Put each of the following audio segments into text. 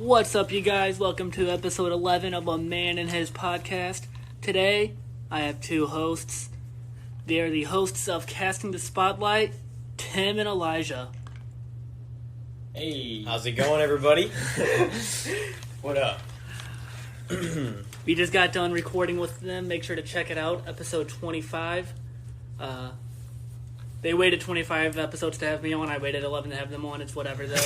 What's up, you guys? Welcome to episode 11 of A Man and His Podcast. Today, I have two hosts. They are the hosts of Casting the Spotlight, Tim and Elijah. Hey. How's it going, everybody? What up? We just got done recording with them. Make sure to check it out, episode 25. They waited 25 episodes to have me on. I waited 11 to have them on. It's whatever, though.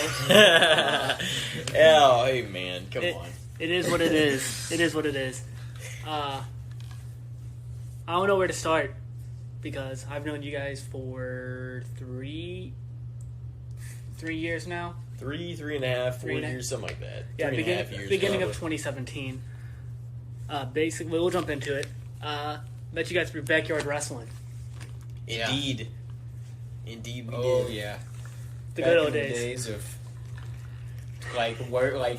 Oh, hey, man. Come on. It is what it is. It is what it is. I don't know where to start because I've known you guys for three years now. Three and a half, 4 3 and a- years, something like that. Yeah, 3.5 years. beginning of probably. 2017. Basically, we'll jump into it. Met you guys through Backyard Wrestling. Indeed. Indeed, we Oh did. yeah. The Back good in old the days. of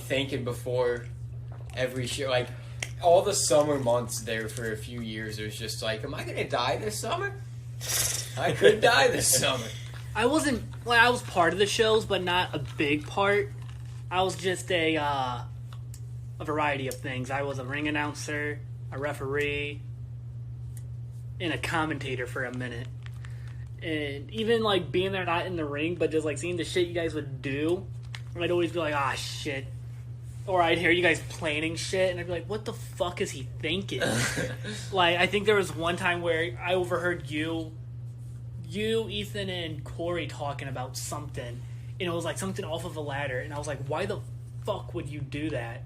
thinking before every show, like all the summer months there for a few years. It was just like, am I gonna die this summer? I could die this summer. I was part of the shows, but not a big part. I was just a variety of things. I was a ring announcer, a referee, and a commentator for a minute. And even, like, being there not in the ring, but just, like, seeing the shit you guys would do, I'd always be like, shit. Or I'd hear you guys planning shit, and I'd be like, what the fuck is he thinking? Like, I think there was one time where I overheard you, Ethan, and Corey talking about something, and it was, like, something off of a ladder, and I was like, why the fuck would you do that?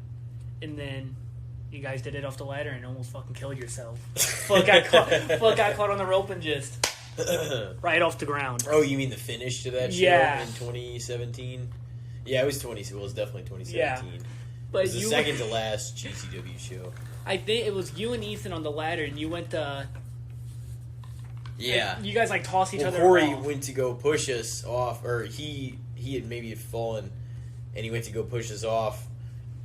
And then you guys did it off the ladder and almost fucking killed yourself. Fuck got caught on the rope and just right off the ground. Oh, you mean the finish to that show Yeah. in 2017? Yeah, it was definitely 2017. Yeah. But It was the you second to last GCW show. I think it was you and Ethan on the ladder, and you went to. Yeah. You guys like tossed each Well, other Corey off. went to go push us off, or he had maybe fallen, and he went to go push us off.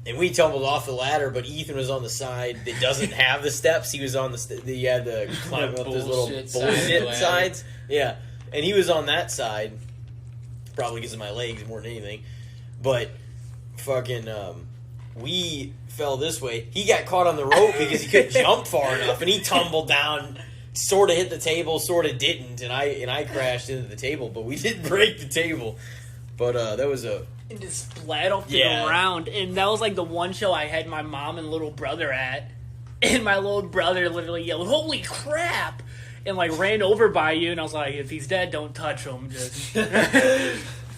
And we tumbled off the ladder, but Ethan was on the side that doesn't have the steps. He was on he had to climb The up those little bullshit side of the bullshit ladder. sides. Yeah. And he was on that side, probably because of my legs more than anything. But fucking, we fell this way. He got caught on the rope because he couldn't jump far enough, and he tumbled down, sort of hit the table, sort of didn't, and I crashed into the table, but we didn't break the table. But that was a... And just splat off the Yeah. ground. And that was like the one show I had my mom and little brother at. And my little brother literally yelled, "Holy crap!" And like ran over by you. And I was like, if he's dead, don't touch him. Just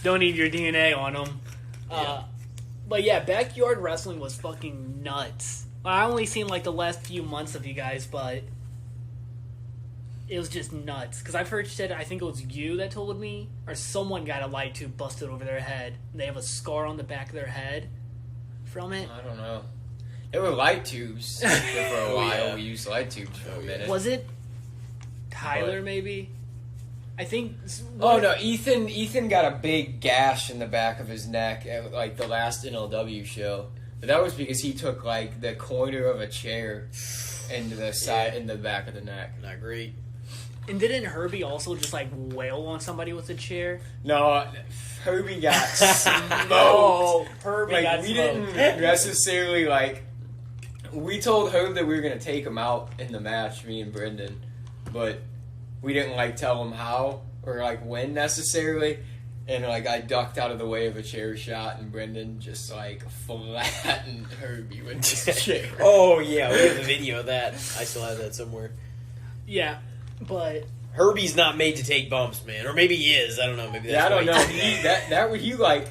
don't need your DNA on him. Yeah. But yeah, Backyard Wrestling was fucking nuts. I only seen like the last few months of you guys, but it was just nuts. Because I've heard shit, I think it was you that told me, or someone got a light tube busted over their head. And they have a scar on the back of their head from it. I don't know. There were light tubes for a while. yeah. We used light tubes for a minute. Was it Tyler, What? maybe? I think... Oh no, Ethan got a big gash in the back of his neck at like the last NLW show. But that was because he took like the corner of a chair into the side in the back of the neck. Not great. And didn't Herbie also just like wail on somebody with a chair? No, Herbie got smoked. Oh, Herbie Like got we smoked. didn't necessarily like. We told Herb that we were gonna take him out in the match, me and Brendan, but we didn't like tell him how or like when necessarily. And like I ducked out of the way of a chair shot, and Brendan just like flattened Herbie with his chair. Oh, yeah, we have a video of that. I still have that somewhere. Yeah, but... Herbie's not made to take bumps, man. Or maybe he is. I don't know. Maybe that's Yeah, I why don't know. he did He like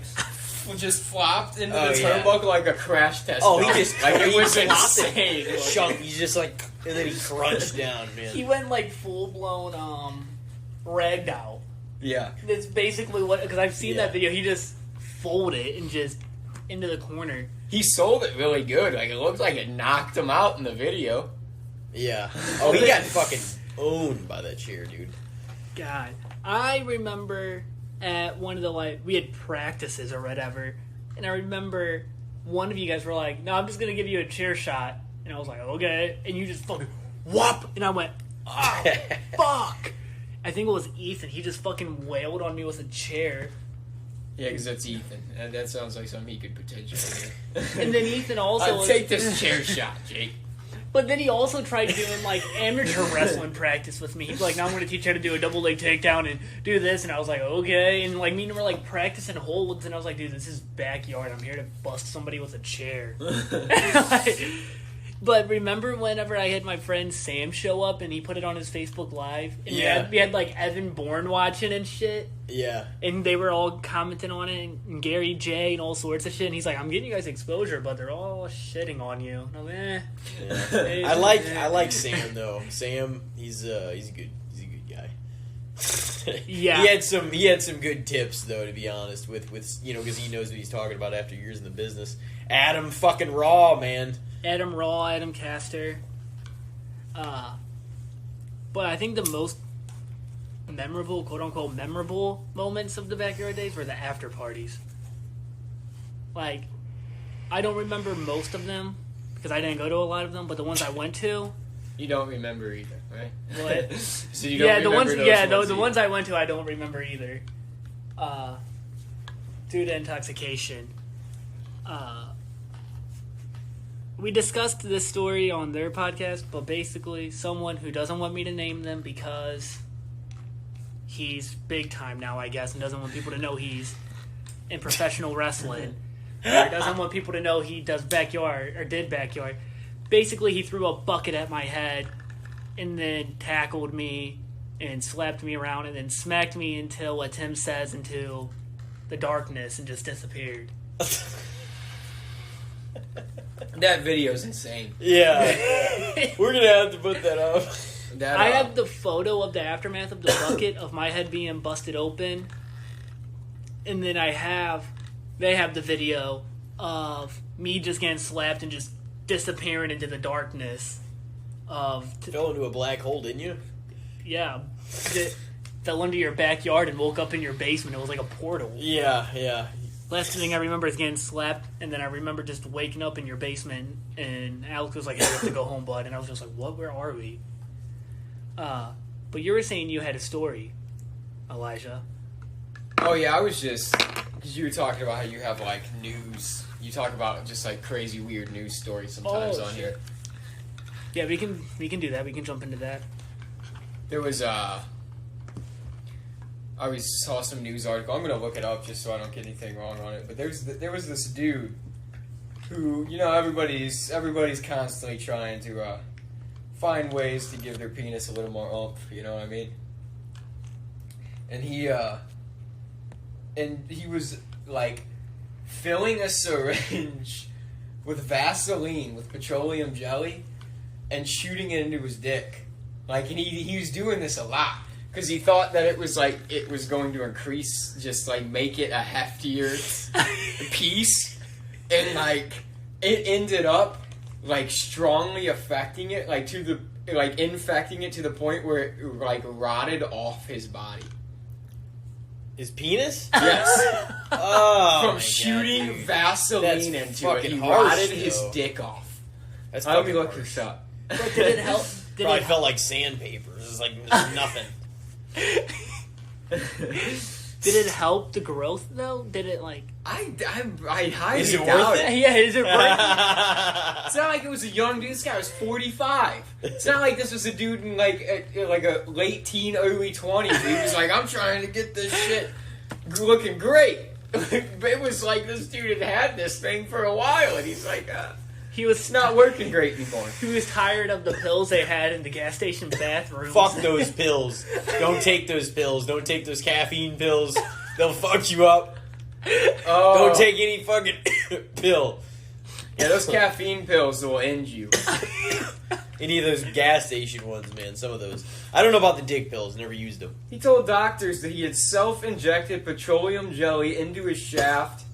just flopped into Oh, the yeah. turnbuckle like a crash test. Oh, he dog. just like it was flopped insane. that chunk. He's just like, and then he crunched down, man. He went like full-blown ragdoll. Yeah. That's basically what... Because I've seen Yeah. that video. He just folded and just into the corner. He sold it really good. Like it looked like it knocked him out in the video. Yeah. Oh, he got fucking owned by that chair, dude. God. I remember at one of the, like... We had practices or whatever. And I remember one of you guys were like, "No, I'm just going to give you a chair shot." And I was like, "Okay." And you just fucking whop. And I went, "Oh, fuck." I think it was Ethan. He just fucking wailed on me with a chair. Yeah, because that's Ethan. And that sounds like something he could potentially do. And then Ethan also... I'll take this chair shot, Jake. But then he also tried doing, like, amateur wrestling practice with me. He's like, now I'm going to teach you how to do a double leg takedown and do this. And I was like, okay. And, like, me and him were, like, practicing holds. And I was like, dude, this is backyard. I'm here to bust somebody with a chair. But remember whenever I had my friend Sam show up and he put it on his Facebook Live? And we had, like, Evan Bourne watching and shit. Yeah. And they were all commenting on it, and Gary J and all sorts of shit. And he's like, I'm getting you guys exposure, but they're all shitting on you. And I'm like, Yeah. I like Sam though. Sam, he's a good guy. Yeah. He had some good tips though, to be honest, with because he knows what he's talking about after years in the business. Adam fucking Raw, man. Adam Raw, Adam Caster. But I think the most memorable, quote-unquote memorable moments of the Backyard Days were the after parties. Like, I don't remember most of them because I didn't go to a lot of them, but the ones I went to... You don't remember either, right? What? So you don't remember the ones I went to I don't remember either. Due to intoxication. We discussed this story on their podcast, but basically someone who doesn't want me to name them because he's big time now, I guess, and doesn't want people to know he's in professional wrestling. Or doesn't want people to know he does backyard, or did backyard. Basically, he threw a bucket at my head and then tackled me and slapped me around and then smacked me until, what Tim says, into the darkness and just disappeared. That video's insane. Yeah. We're going to have to put that up. I have the photo of the aftermath of the bucket of my head being busted open. And then they have the video of me just getting slapped and just disappearing into the darkness. Fell into a black hole, didn't you? Yeah. Fell into your backyard and woke up in your basement. It was like a portal. Yeah. Last thing I remember is getting slapped, and then I remember just waking up in your basement, and Alex was like, hey, we have to go home, bud. And I was just like, what? Where are we? But you were saying you had a story, Elijah. Oh, yeah, I was just... Because you were talking about how you have, like, news. You talk about just, like, crazy, weird news stories sometimes on here. Yeah, we can do that. We can jump into that. There was, I saw some news article. I'm going to look it up just so I don't get anything wrong on it. But there was this dude who, everybody's constantly trying to find ways to give their penis a little more oomph, you know what I mean? And he was, like, filling a syringe with Vaseline, with petroleum jelly, and shooting it into his dick. Like, and he was doing this a lot. Because he thought that it was going to increase, just, like, make it a heftier piece. And, like, it ended up, like, strongly affecting it, like, infecting it to the point where it, like, rotted off his body. His penis? Yes. Oh, from shooting Vaseline into it, he harsh, rotted his dick off. That's Let me fucking look harsh. this up. But did it help? Probably felt like sandpaper. It was like nothing. Did it help the growth though? Did it like? I highly Is it worth doubt it? Yeah, is it right? It's not like it was a young dude. This guy was 45. It's not like this was a dude in like a late teen, early 20s. He was like, I'm trying to get this shit looking great. But it was like this dude had this thing for a while, and he's like, He was it's not working great anymore. He was tired of the pills they had in the gas station bathroom. Fuck those pills. Don't take those pills. Don't take those caffeine pills. They'll fuck you up. Oh. Don't take any fucking pill. Yeah, those caffeine pills will end you. Any of those gas station ones, man. Some of those. I don't know about the dick pills. Never used them. He told doctors that he had self-injected petroleum jelly into his shaft,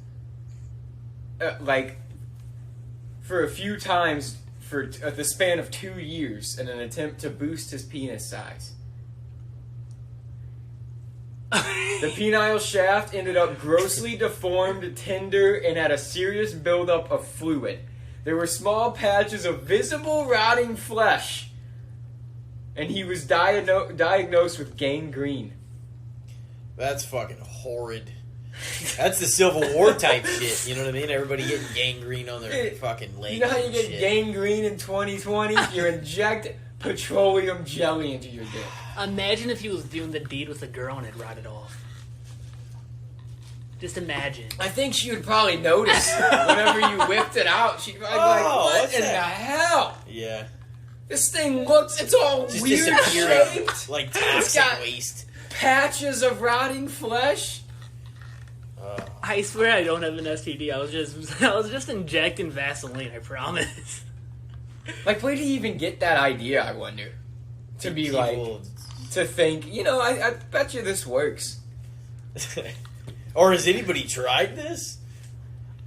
for a few times for the span of 2 years in an attempt to boost his penis size. The penile shaft ended up grossly deformed, tender, and had a serious buildup of fluid. There were small patches of visible rotting flesh, and he was diagnosed with gangrene. That's fucking horrid. That's the Civil War type shit. You know what I mean? Everybody getting gangrene on their fucking legs. You know how you and get shit. gangrene in 2020? You inject petroleum jelly into your dick. Imagine if he was doing the deed with a girl and it rotted off. Just imagine. I think she would probably notice whenever you whipped it out. She'd probably be like, Oh, what what's in that? the hell? Yeah. This thing looks, it's all Just weird disappearing. shaped. Like It's toxic got waste. patches of rotting flesh. I swear I don't have an STD. I was just injecting Vaseline. I promise. Like, where did he even get that idea, I wonder? To be like, People- to think, I bet you this works. Or has anybody tried this?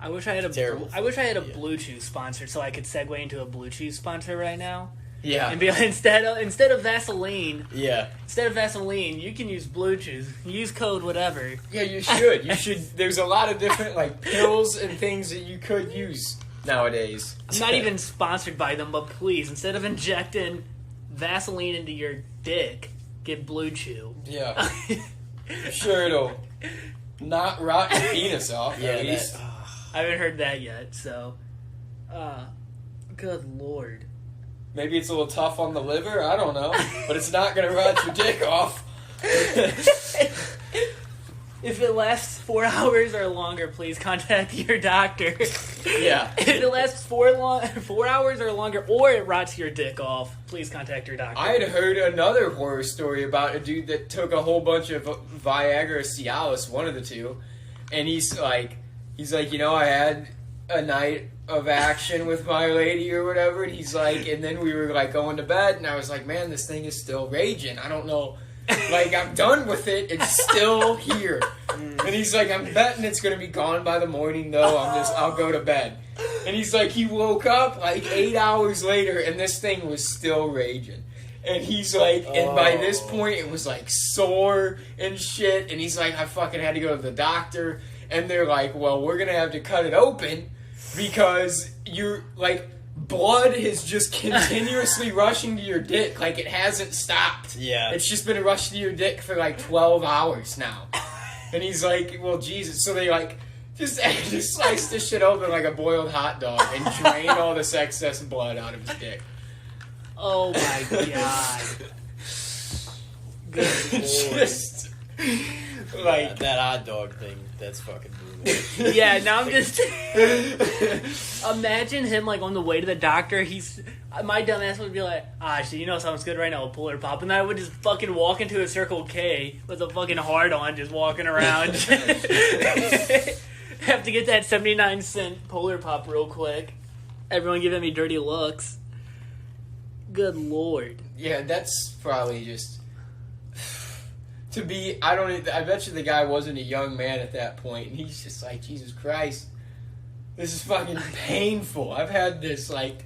I wish I had a Terrible. I wish I had a Yeah. Blue Chew sponsor, so I could segue into a Blue Chew sponsor right now Yeah. and be like, instead of Vaseline, Yeah. you can use Blue Chew. Use code whatever. Yeah, you should. You should. There's a lot of different, like, pills and things that you could use nowadays. I'm not even sponsored by them, but please, instead of injecting Vaseline into your dick, get Blue Chew. Yeah. I'm sure it'll not rot your penis off, Yeah. at least. I haven't heard that yet, so. Good lord. Maybe it's a little tough on the liver, I don't know. But it's not going to rot your dick off. If it lasts 4 hours or longer, please contact your doctor. Yeah. If it lasts 4 hours or longer, or it rots your dick off, please contact your doctor. I had heard another horror story about a dude that took a whole bunch of Viagra or Cialis, one of the two, and he's like, I had a night of action with my lady or whatever, and he's like, and then we were like going to bed, and I was like, man, this thing is still raging. I don't know, like, I'm done with it. It's still here. And he's like, I'm betting it's gonna be gone by the morning though. I'll go to bed. And he's like, he woke up like 8 hours later, and this thing was still raging. And he's like, and by this point, it was like sore and shit. And he's like, I fucking had to go to the doctor. And they're like, well, we're gonna have to cut it open because you're like, blood is just continuously rushing to your dick. Like, it hasn't stopped. Yeah. It's just been rushing to your dick for like 12 hours now. And he's like, well, Jesus. So they like, just slice this shit open like a boiled hot dog and drain all this excess blood out of his dick. Oh my god. Good lord. Just like that hot dog thing. That's fucking brutal. Yeah, now I'm just imagine him like on the way to the doctor. My dumb ass would be like, shit, you know something's good right now, pull her pop, and then I would just fucking walk into a Circle K with a fucking hard on, just walking around. Have to get that 79-cent Polar Pop real quick. Everyone giving me dirty looks. Good lord. Yeah, that's probably just I bet you the guy wasn't a young man at that point, and he's just like, Jesus Christ, this is fucking painful. I've had this like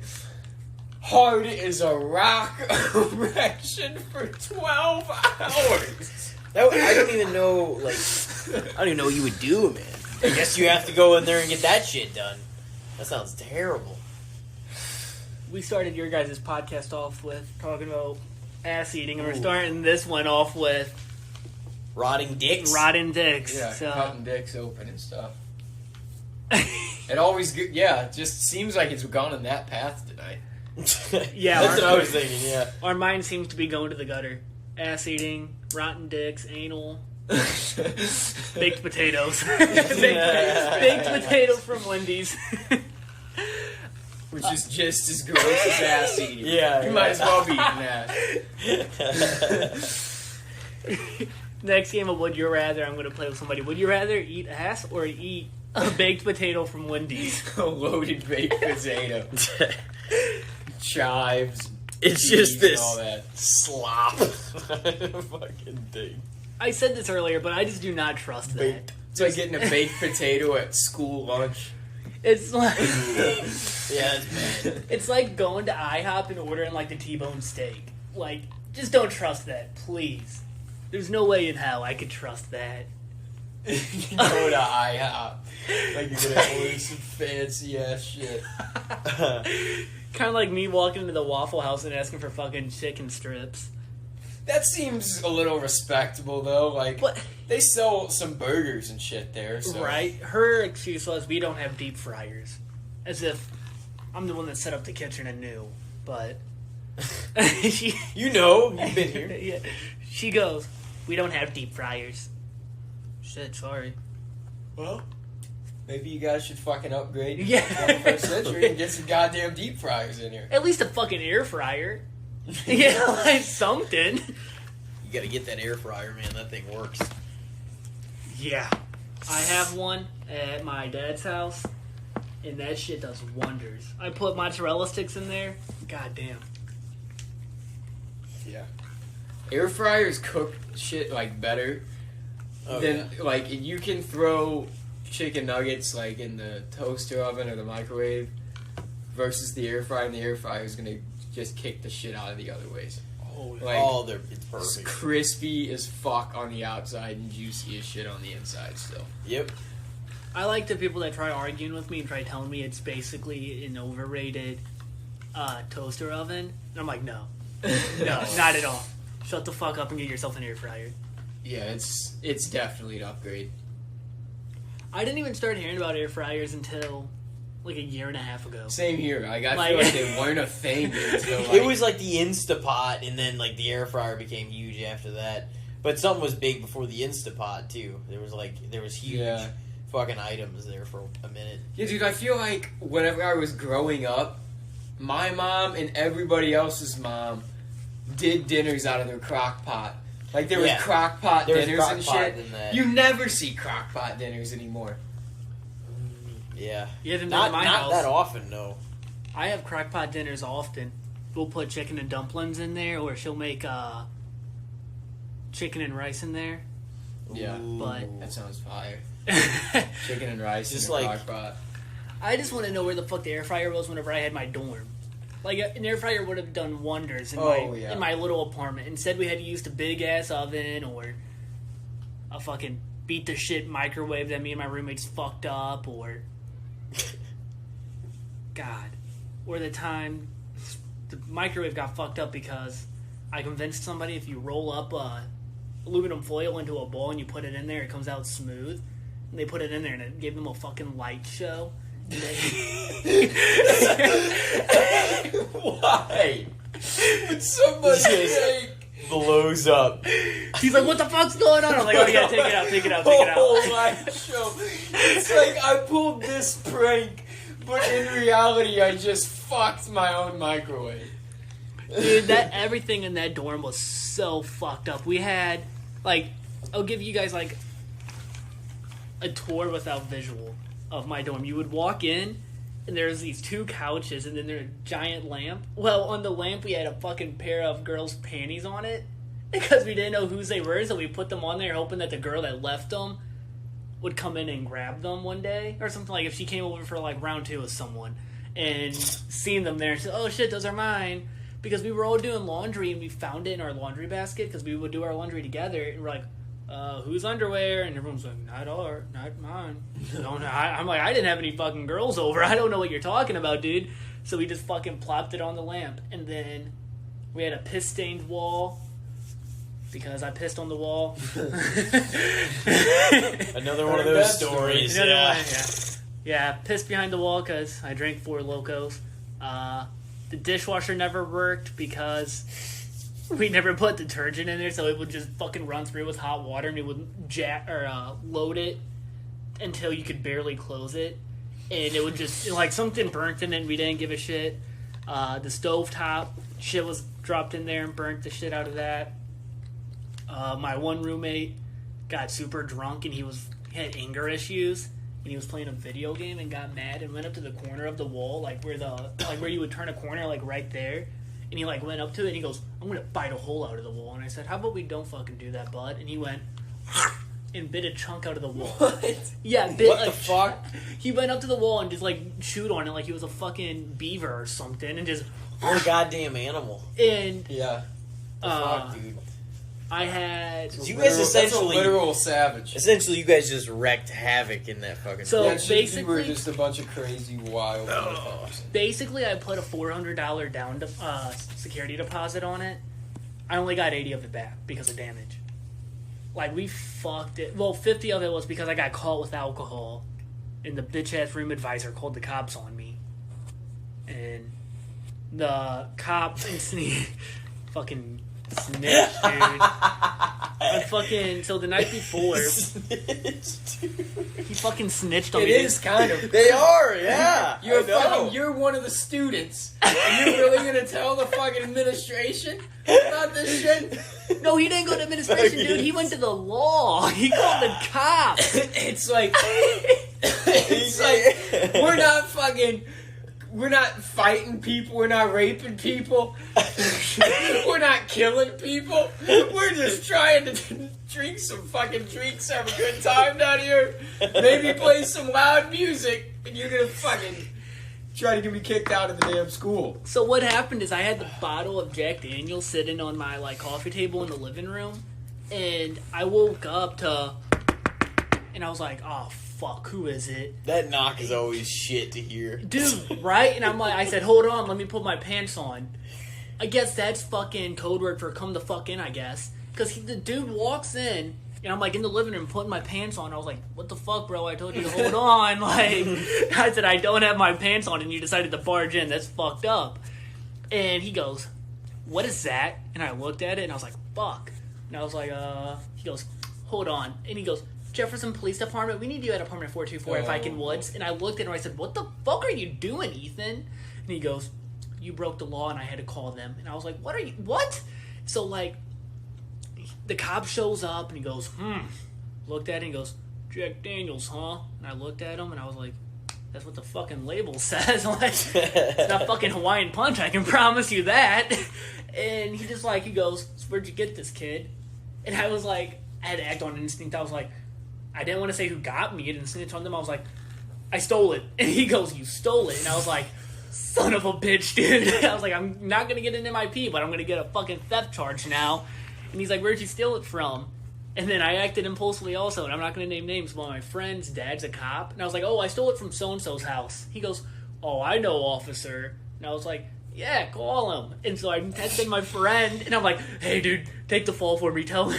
hard as a rock erection for 12 hours. I don't even know, like, I don't even know what you would do, man. I guess you have to go in there and get that shit done. That sounds terrible. We started your guys' podcast off with talking about ass eating, and we're Ooh. starting this one off with Rotting dicks? rotten dicks. Yeah, So. cutting dicks open and stuff. It always, it just seems like it's gone in that path tonight. Yeah, That's what our- I was thinking, yeah. Our mind seems to be going to the gutter. Ass eating, rotten dicks, anal, baked potatoes. baked potatoes from Wendy's. Which is just as gross as ass eating. Yeah, You yeah. might as well be eating ass. Next game of Would You Rather, I'm going to play with somebody. Would you rather eat ass or eat a baked potato from Wendy's? A loaded baked potato. Chives. It's peas, just this and all that. slop. Fucking thing. I said this earlier, but I just do not trust that. Baked. It's like getting a baked potato at school lunch. It's like Yeah, it's bad. it's like going to IHOP and ordering like the T-bone steak. Like, just don't trust that, please. There's no way in hell I could trust that. You go to IHOP. Like you're gonna order some fancy ass shit. Kind of like me walking into the Waffle House and asking for fucking chicken strips. That seems a little respectable though. Like But they sell some burgers and shit there. So. right, her excuse was we don't have deep fryers, as if I'm the one that set up the kitchen and knew. But she, You know, you've been here. yeah, she goes, we don't have deep fryers. Shit, sorry. Well, maybe you guys should fucking upgrade. Yeah. 21st century and get some goddamn deep fryers in here. At least a fucking air fryer. Yeah, like something. You gotta get that air fryer, man. That thing works. Yeah. I have one at my dad's house, and that shit does wonders. I put mozzarella sticks in there. God damn. Yeah. Air fryers cook shit like better Oh, than yeah. like you can throw chicken nuggets like in the toaster oven or the microwave versus the air fryer, and the air fryer is gonna just kick the shit out of the other ways. Oh, Like It's it's perfect. crispy as fuck on the outside and juicy as shit on the inside still. Yep. I like the people that try arguing with me and try telling me it's basically an overrated toaster oven. And I'm like, no, not at all. Shut the fuck up and get yourself an air fryer. Yeah, it's definitely an upgrade. I didn't even start hearing about air fryers until like a year and a half ago. Same here. Like I Like- feel like they weren't a thing until like, It was like the Instapot, and then like the air fryer became huge after that. But something was big before the Instapot too. There was huge Yeah. fucking items there for a minute. Yeah, dude, I feel like whenever I was growing up, my mom and everybody else's mom did dinners out of their crock pot. Like there was Yeah. crock pot There was dinners crock and pot shit. in that. You never see crock pot dinners anymore. Yeah. You haven't been Not to my not house. that often, no. I have crockpot dinners often. We'll put chicken and dumplings in there, or she'll make chicken and rice in there. Yeah. But- That sounds fire. Chicken and rice Just in a like- crock pot. I just want to know where the fuck the air fryer was whenever I had my dorm. Like an air fryer would have done wonders in Yeah. my little apartment. Instead, we had to use a big ass oven or a fucking beat the shit microwave that me and my roommates fucked up, or God, or the time the microwave got fucked up because I convinced somebody if you roll up aluminum foil into a bowl and you put it in there, it comes out smooth. And they put it in there and it gave them a fucking light show. Why? Would somebody Yes. take... Blows up. He's like, "What the fuck's going on?" I'm like, "Oh yeah, take it out, take it out, take it out." Oh my show. It's like I pulled this prank, but in reality I just fucked my own microwave. Dude, that everything in that dorm was so fucked up. We had like, I'll give you guys like a tour without visual of my dorm. You would walk in, and there's these two couches, and then there's a giant lamp. Well, on the lamp we had a fucking pair of girls' panties on it because we didn't know whose they were, so we put them on there hoping that the girl that left them would come in and grab them one day or something. Like if she came over for like round 2 with someone and seen them there and said, "Oh shit, those are mine." Because we were all doing laundry and we found it in our laundry basket because we would do our laundry together, and we're like, whose underwear? And everyone's like, not mine. I'm like, I didn't have any fucking girls over. I don't know what you're talking about, dude. So we just fucking plopped it on the lamp, and then we had a piss stained wall because I pissed on the wall. Another one of Heard those that story. stories. Another Yeah. one, yeah, pissed behind the wall because I drank 4 Locos. The dishwasher never worked because we never put detergent in there, so it would just fucking run through with hot water, and it would load it until you could barely close it, and it would just like something burnt in it. And we didn't give a shit. The stovetop shit was dropped in there and burnt the shit out of that. My one roommate got super drunk and he had anger issues. And he was playing a video game and got mad and went up to the corner of the wall, like where you would turn a corner, like right there. And he like went up to it and he goes, "I'm gonna bite a hole out of the wall." And I said, "How about we don't fucking do that, bud?" And he went and bit a chunk out of the wall. What? Yeah, bit What the fuck? He went up to the wall and just like chewed on it like he was a fucking beaver or something, and just What a goddamn animal. and Yeah. Fuck, dude. I had You guys That's essentially- a literal savage. Essentially, you guys just wrecked havoc in that fucking. So- Yeah, it should be basically- we're just a bunch of crazy wild motherfuckers. basically I put a $400 down security deposit on it I only got 80 of it back because of damage. Like, we fucked it. Well, 50 of it was because I got caught with alcohol, and the bitch-ass room advisor called the cops on me. And the cop fucking snitched, dude. So the night before, he fucking snitched on It me. is kind of. They are, yeah. You're one of the students. And you're really gonna tell the fucking administration about this shit? No, he didn't go to administration, dude. He went to the law. He called the cops. It's like we're not fighting people, we're not raping people, we're not killing people, we're just trying to drink some fucking drinks, have a good time down here, maybe play some loud music, and you're gonna fucking try to get me kicked out of the damn school. So what happened is I had the bottle of Jack Daniels sitting on my coffee table in the living room, and I woke up and I was like, oh fuck, who is it? That knock is always shit to hear. Dude, right? And I said, hold on, let me put my pants on. I guess that's fucking code word for come the fuck in, I guess. Because the dude walks in, and I'm in the living room putting my pants on. I was like, what the fuck, bro? I told you to hold on. I said, I don't have my pants on, and you decided to barge in. That's fucked up. And he goes, what is that? And I looked at it, and I was like, fuck. And I was like, he goes, hold on. And he goes, Jefferson Police Department, we need you at apartment 424 at Viking Woods. And I looked at him and I said, what the fuck are you doing, Ethan? And he goes, you broke the law and I had to call them. And I was like, what? So, the cop shows up and he goes, looked at it and he goes, Jack Daniels, huh? And I looked at him and I was like, that's what the fucking label says. It's not fucking Hawaiian Punch, I can promise you that. And he just he goes, so where'd you get this, kid? And I was like, I had to act on instinct. I was like, I didn't want to say who got me. I didn't snitch on them. I was like, I stole it. And he goes, you stole it? And I was like, son of a bitch, dude. I was like, I'm not going to get an MIP, but I'm going to get a fucking theft charge now. And he's like, where'd you steal it from? And then I acted impulsively also, and I'm not going to name names, but my friend's dad's a cop. And I was like, oh, I stole it from so-and-so's house. He goes, oh, I know, officer. And I was like, yeah, call him. And so I texted my friend, and I'm like, hey, dude, take the fall for me. Tell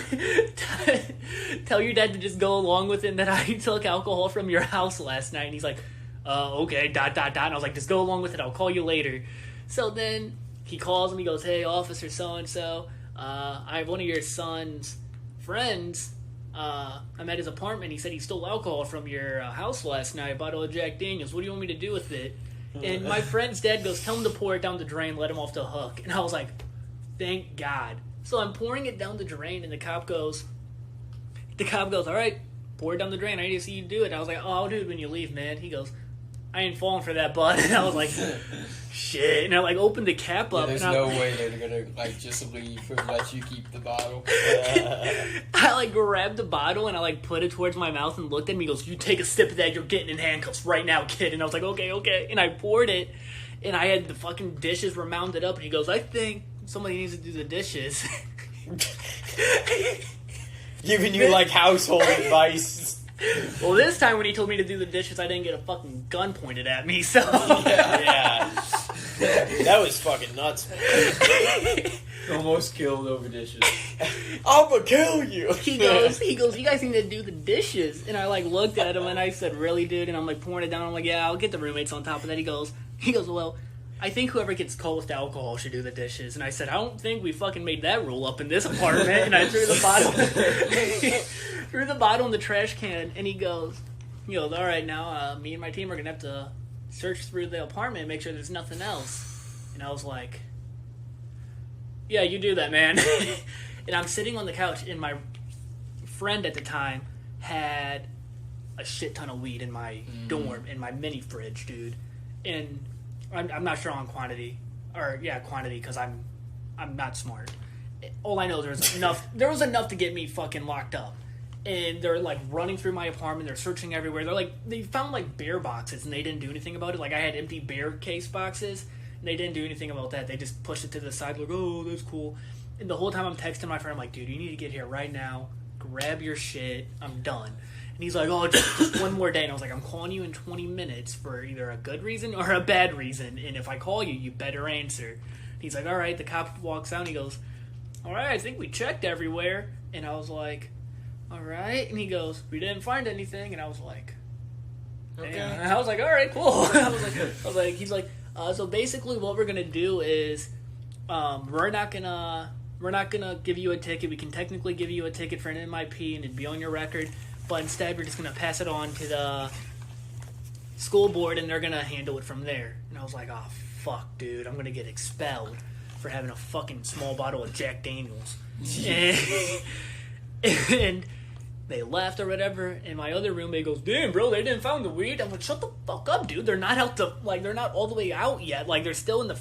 your dad to just go along with it that I took alcohol from your house last night. And he's like, okay, ... And I was like, just go along with it. I'll call you later. So then he calls me. He goes, hey, officer so-and-so, I have one of your son's friends. I'm at his apartment. He said he stole alcohol from your house last night, a bottle of Jack Daniels. What do you want me to do with it? And my friend's dad goes, tell him to pour it down the drain, let him off the hook. And I was like, thank God. So I'm pouring it down the drain, and the cop goes, all right, pour it down the drain. I need to see you do it. And I was like, oh, I'll do it when you leave, man. He goes, I ain't falling for that, bud. And I was like, shit. And I opened the cap up. There's no way they're gonna just leave and let you keep the bottle. I grabbed the bottle and I put it towards my mouth and looked at him. He goes, you take a sip of that, you're getting in handcuffs right now, kid. And I was like, okay. And I poured it, and I had the fucking dishes were mounted up, and he goes, I think somebody needs to do the dishes. Giving you household advice. Well, this time when he told me to do the dishes, I didn't get a fucking gun pointed at me, so... Yeah. That was fucking nuts, man. Almost killed over dishes. I'ma kill you. He goes, you guys need to do the dishes. And I looked at him and I said, really, dude? And I'm pouring it down. I'm like, yeah, I'll get the roommates on top of that. He goes, well, I think whoever gets caught with alcohol should do the dishes. And I said, I don't think we fucking made that rule up in this apartment. And I threw the bottle in the trash can. And he goes, all right, now me and my team are gonna have to search through the apartment and make sure there's nothing else. And I was like, yeah, you do that, man. And I'm sitting on the couch, and my friend at the time had a shit ton of weed in my dorm, in my mini fridge, dude. And I'm not sure on quantity, because I'm not smart. All I know, there was enough to get me fucking locked up. And they're running through my apartment, they're searching everywhere. They found bear boxes, and they didn't do anything about it. I had empty bear case boxes, and they didn't do anything about that. They just pushed it to the side, oh, that's cool. And the whole time I'm texting my friend, I'm like, dude, you need to get here right now, grab your shit, I'm done. And he's like, oh, just one more day. And I was like, I'm calling you in 20 minutes for either a good reason or a bad reason. And if I call you, you better answer. And he's like, all right. The cop walks out and he goes, all right, I think we checked everywhere. And I was like, all right. And he goes, we didn't find anything. And I was like, Okay. and I was like, all right, cool. I was like, he's like, so basically what we're going to do is we're not gonna give you a ticket. We can technically give you a ticket for an MIP and it'd be on your record, but instead we're just gonna pass it on to the school board and they're gonna handle it from there. And I was like, oh fuck, dude, I'm gonna get expelled for having a fucking small bottle of Jack Daniels. and they left or whatever. And my other roommate goes, damn, bro, they didn't find the weed. I'm like, shut the fuck up, dude. They're not all the way out yet. Like, they're still in the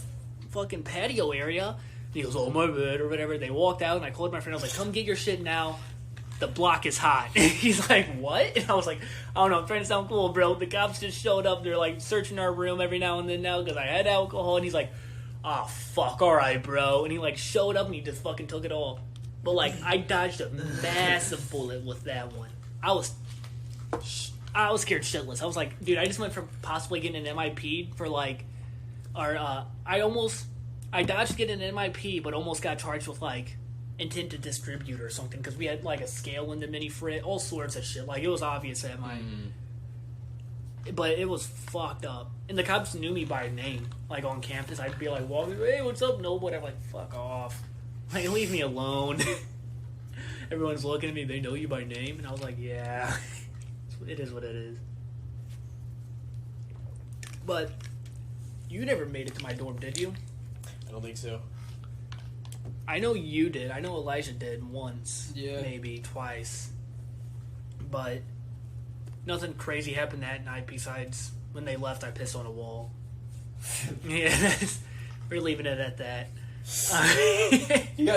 fucking patio area. And he goes, oh, my bad, or whatever. They walked out, and I called my friend. I was like, come get your shit now. The block is hot. He's like, what? And I was like, I don't know, I'm trying to sound cool, bro. The cops just showed up. They're, like, searching our room every now and then now because I had alcohol. And he's like, oh, fuck, all right, bro. And he, like, showed up, and he just fucking took it all. But, like, I dodged a massive bullet with that one. I was scared shitless. I was like, dude, I just went from possibly getting an MIP for, like, I dodged getting an MIP, but almost got charged with, like, intent to distribute or something, because we had, like, a scale in the mini frit, all sorts of shit. Like, it was obvious that but it was fucked up. And the cops knew me by name, like, on campus. I'd be like, walking, hey, what's up, Noble? I'm like, fuck off. Like, leave me alone. Everyone's looking at me, they know you by name? And I was like, yeah. It is what it is. But you never made it to my dorm, did you? I don't think so. I know you did. I know Elijah did once. Yeah. Maybe twice. But nothing crazy happened that night besides when they left, I pissed on a wall. Yeah, we're leaving it at that. You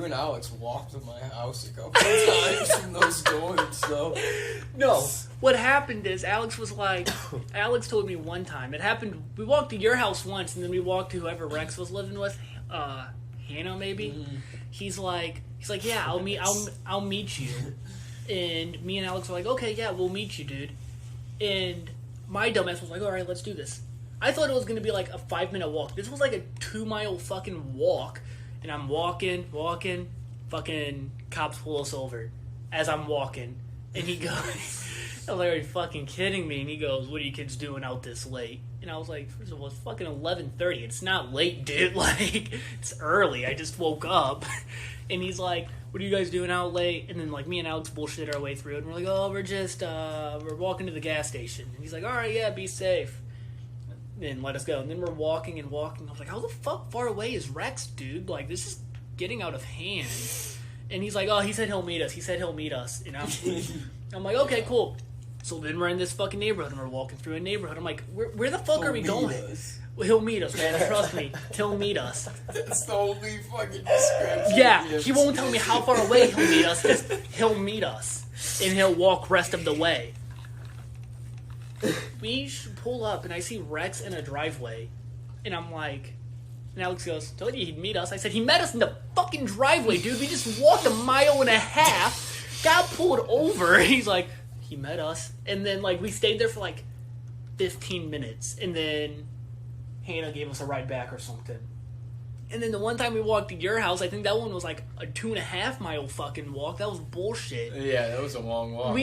and Alex walked to my house a couple of times from those dorms, so. No, what happened is Alex told me one time. It happened, we walked to your house once, and then we walked to whoever Rex was living with, Hannah maybe. Mm-hmm. He's like, yeah, I'll meet you. And me and Alex were like, okay, yeah, we'll meet you, dude. And my dumbass was like, all right, let's do this. I thought it was going to be like a 5-minute walk. This was like a 2-mile fucking walk. And I'm walking, fucking cops pull us over as I'm walking. And he goes, I was like, are you fucking kidding me? And he goes, what are you kids doing out this late? And I was like, first of all, it's fucking 11:30. It's not late, dude. Like, it's early. I just woke up. And he's like, what are you guys doing out late? And then, like, me and Alex bullshit our way through it. And we're like, oh, we're walking to the gas station. And he's like, all right, yeah, be safe. And let us go. And then we're walking and walking. I was like, how the fuck far away is Rex, dude? Like, this is getting out of hand. And he's like, oh, he said he'll meet us. And I'm like, okay, cool. So then we're in this fucking neighborhood, and we're walking through a neighborhood. I'm like, where the fuck are we going? Well, he'll meet us, man. Trust me. He'll meet us. That's the only fucking description. Yeah, he won't tell me how far away he'll meet us. Just, he'll meet us. And he'll walk rest of the way. We should pull up, and I see Rex in a driveway. And I'm like... And Alex goes, told you he'd meet us. I said, he met us in the fucking driveway, dude. We just walked 1.5 miles, got pulled over. He's like, he met us. And then, like, we stayed there for, like, 15 minutes. And then Hannah gave us a ride back or something. And then the one time we walked to your house, I think that one was, like, a 2.5 mile fucking walk. That was bullshit. Yeah, that was a long walk.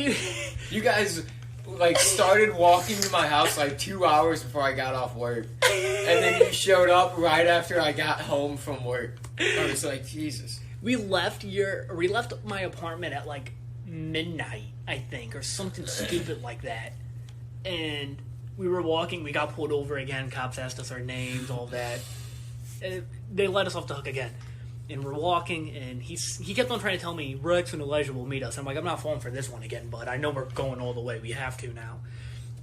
You guys... like, started walking to my house like 2 hours before I got off work. And then you showed up right after I got home from work. I was like, Jesus. We left my apartment at like midnight, I think, or something stupid like that. And we were walking, we got pulled over again, cops asked us our names, all that. And they let us off the hook again. And we're walking, and he kept on trying to tell me, Rex and Elijah will meet us. I'm like, I'm not falling for this one again, bud. I know we're going all the way. We have to now.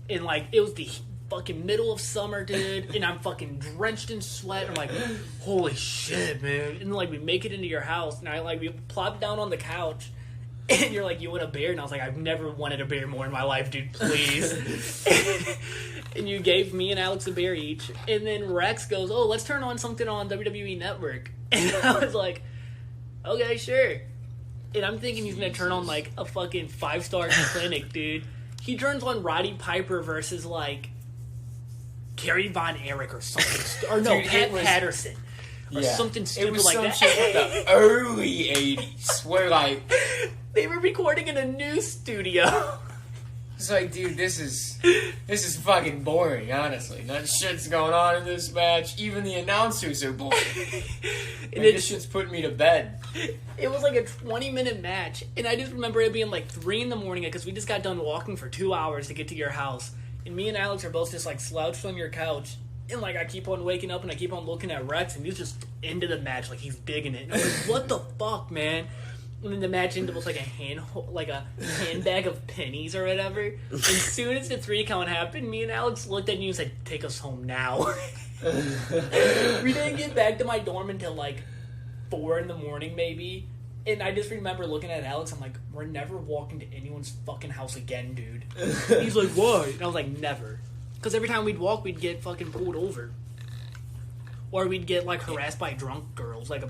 And, like, it was the fucking middle of summer, dude, and I'm fucking drenched in sweat. I'm like, holy shit, man. And, like, we make it into your house, and we plop down on the couch, and you're like, you want a beer? And I was like, I've never wanted a beer more in my life, dude, please. And you gave me and Alex a beer each. And then Rex goes, oh, let's turn on something on WWE Network. And I was like, okay, sure. And I'm thinking he's going to turn on, like, a fucking 5-star clinic, dude. He turns on Roddy Piper versus, like, Kerry Von Erich or something. Or no, Dude, Pat Patterson. or something It stupid was like some that. shit from the early 80s where, like, They were recording in a news studio. it's like, dude, this is fucking boring, honestly. None shit's going on in this match. Even the announcers are boring. And This shit's putting me to bed. it was like a 20-minute match, and I just remember it being like 3 in the morning because we just got done walking for 2 hours to get to your house, and me and Alex are both just like slouched on your couch, and like I keep on waking up and I keep on looking at Rex, and he's just into the match like he's digging it. And I'm like, what the fuck, man? And then the match ended with like a handbag of pennies or whatever. And as soon as the 3 count happened, me and Alex looked at you and said, "Take us home now." We didn't get back to my dorm until like 4 in the morning, maybe. And I just remember looking at Alex. I'm like, "We're never walking to anyone's fucking house again, dude." He's like, "Why?" And I was like, "Never." Because every time we'd walk, we'd get fucking pulled over, or we'd get like harassed by drunk girls. Like a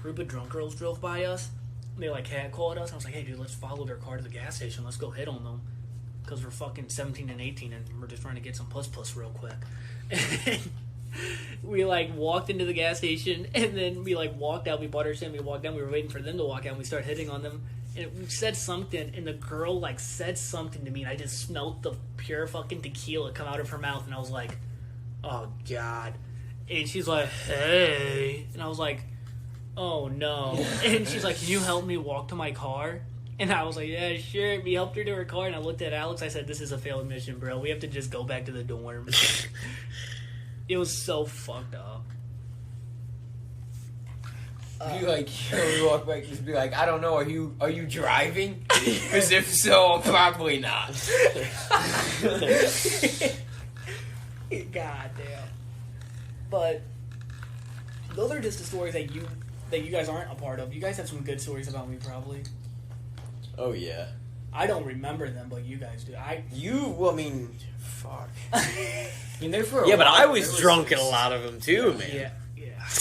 group of drunk girls drove by us. They like catcalled us. I was like, "Hey, dude, let's follow their car to the gas station. Let's go hit on them." Because we're fucking 17 and 18 and we're just trying to get some puss real quick. And we like walked into the gas station and then we like walked out. We bought our shit and we walked down. We were waiting for them to walk out and we started hitting on them. And we said something and the girl like said something to me and I just smelled the pure fucking tequila come out of her mouth and I was like, "Oh, God." And she's like, "Hey." And I was like, "Oh no." And she's like, "Can you help me walk to my car?" And I was like, "Yeah, sure." We helped her to her car and I looked at Alex. I said, "This is a failed mission, bro. We have to just go back to the dorm." It was so fucked up. Be like, we walk back, just be like, "I don't know, are you driving? Because if so, probably not." God damn. But those are just the stories that you guys aren't a part of. You guys have some good stories about me, probably. Oh yeah. I don't remember them, but you guys do. Well, I mean, fuck. I mean, there for a Yeah, but while, I was there drunk in this- a lot of them too, man. Yeah.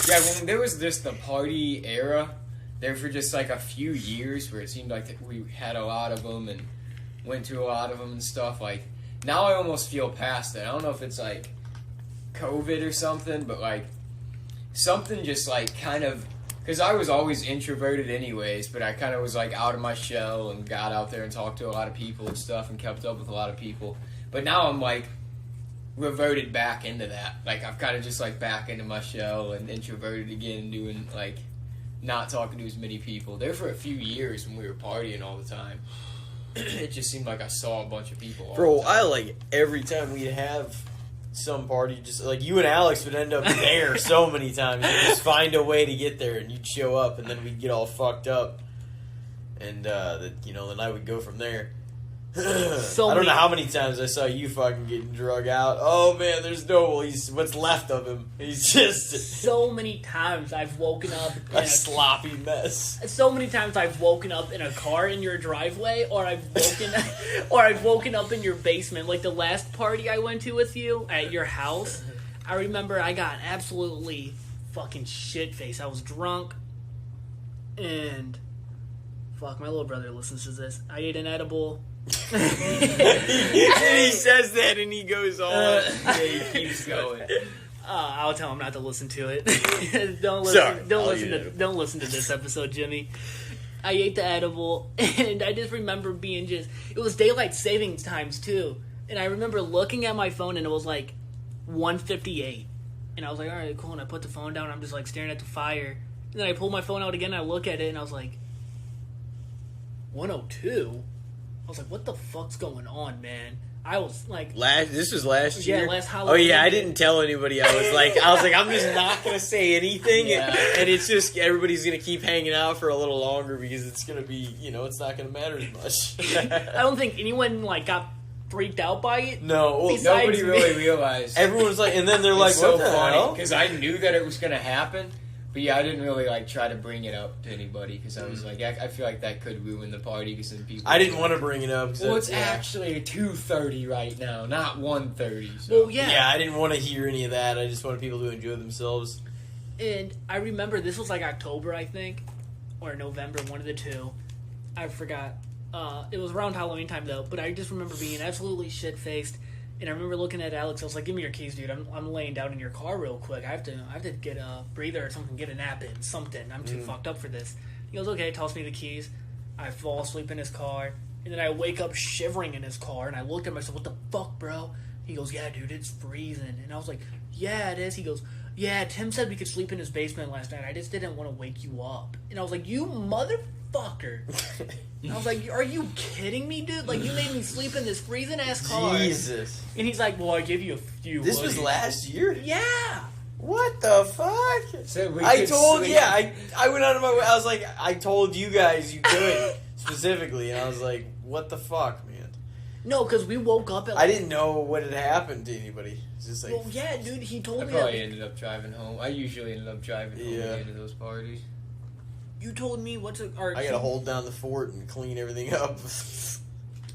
Yeah, when there was just the party era, there for just like a few years where it seemed like that we had a lot of them and went to a lot of them and stuff. Like, now I almost feel past it. I don't know if it's like COVID or something, but like something just like kind of, because I was always introverted anyways, but I kind of was like out of my shell and got out there and talked to a lot of people and stuff and kept up with a lot of people. But now I'm like reverted back into that. Like, I've kind of just like back into my shell and introverted again and doing like not talking to as many people. There for a few years when we were partying all the time, it just seemed like I saw a bunch of people all For a the time. while, like every time we'd have some party, just like you and Alex would end up there so many times. You'd just find a way to get there, and you'd show up, and then we'd get all fucked up, and the night would go from there. I don't know how many times I saw you fucking getting drug out. Oh man, there's he's what's left of him. He's just So many times I've woken up in a sloppy mess. So many times I've woken up in a car in your driveway, or I've woken up in your basement. Like the last party I went to with you at your house, I remember I got absolutely fucking shit faced. I was drunk, and fuck, my little brother listens to this. I ate an edible. And he says that, and he goes on. Yeah, he keeps going. I'll tell him not to listen to it. Don't Sorry, don't listen to this episode, Jimmy. I ate the edible, and I just remember being it was daylight savings times too, and I remember looking at my phone and it was like 1:58, and I was like, all right, cool, and I put the phone down. I'm just like staring at the fire, and then I pulled my phone out again. And I look at it, and I was like, 1:02. I was like, what the fuck's going on, man? I was like, This was last year. Yeah, last Halloween. Oh yeah, I didn't tell anybody. I was like, I'm just not gonna say anything, Yeah. and it's just everybody's gonna keep hanging out for a little longer because it's gonna be, it's not gonna matter as much. I don't think anyone like got freaked out by it. No, well, Besides Nobody me. really realized. everyone's like, and then they're like, It's so what the funny hell? because I knew that it was gonna happen, but yeah, I didn't really like try to bring it up to anybody because I was like, I feel like that could ruin the party because then people. I didn't want to bring it up. 'Cause Well, it's yeah. actually 2:30 right now, not 1:30. So. Well, yeah. Yeah, I didn't want to hear any of that. I just wanted people to enjoy themselves. And I remember this was like October, I think, or November, one of the two. I forgot. It was around Halloween time though, but I just remember being absolutely shit faced, And I remember looking at Alex. I was like, "Give me your keys, dude. I'm laying down in your car real quick. I have to get a breather or something, get a nap in, something. I'm too fucked up for this." He goes, "Okay." Toss me the keys. I fall asleep in his car, and then I wake up shivering in his car. And I looked at him. I said, "What the fuck, bro?" He goes, "Yeah, dude, it's freezing." And I was like, "Yeah, it is." He goes, "Yeah, Tim said we could sleep in his basement last night. I just didn't want to wake you up." And I was like, "You motherfucker." And I was like, "Are you kidding me, dude? Like, you made me sleep in this freezing ass car." Jesus. And he's like, "Well, I give you a few." This was last year? Yeah. What the fuck? So we I could told, sleep. yeah, I went out of my way. I was like, I told you guys you could, specifically. And I was like, what the fuck, man? No, because we woke up at. I didn't know what had happened to anybody. It's just like, Well, yeah, dude. He told I me probably that. ended up driving home. I usually ended up driving home at the end of those parties. You told me what's it? Or I gotta hold down the fort and clean everything up.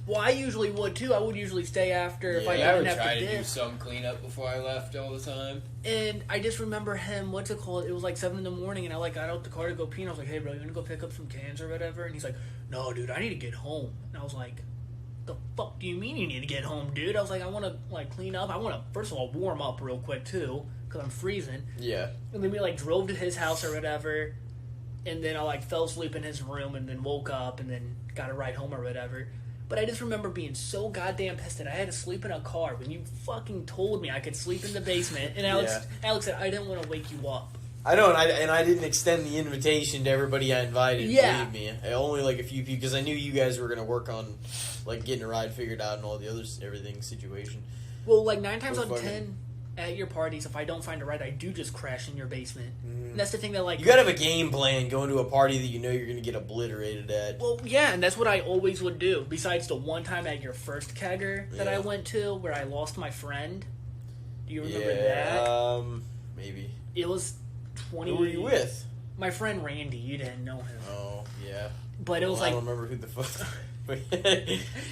Well, I usually would too. I would usually stay after if I I would didn't have try to to do dip. some cleanup before I left all the time. And I just remember him. What's it called? It was like 7 a.m, and I like got out the car to go pee. And I was like, "Hey, bro, you wanna go pick up some cans or whatever?" And he's like, "No, dude, I need to get home." And I was like, "The fuck do you mean you need to get home, dude?" I was like, "I want to like clean up. I want to first of all warm up real quick too, because I'm freezing." Yeah. And then we like drove to his house or whatever, and then I like fell asleep in his room and then woke up and then got a ride home or whatever. But I just remember being so goddamn pissed that I had to sleep in a car when you fucking told me I could sleep in the basement. And Alex said, "I didn't want to wake you up." I know, and I didn't extend the invitation to everybody I invited. Yeah. Believe me, only like a few people because I knew you guys were gonna work on like getting a ride figured out and all the other everything situation. Well, like 9 times So out of fucking- 10 at your parties, if I don't find a ride, I do just crash in your basement. And that's the thing that like You gotta have a game plan going to a party that you know you're gonna get obliterated at. Well, yeah, and that's what I always would do. Besides the one time at your first kegger that I Yeah. went to where I lost my friend. Do you remember Yeah, that? maybe. It was 20. Who were you with? My friend Randy. You didn't know him. Oh, yeah. But it was I like. don't remember who the fuck.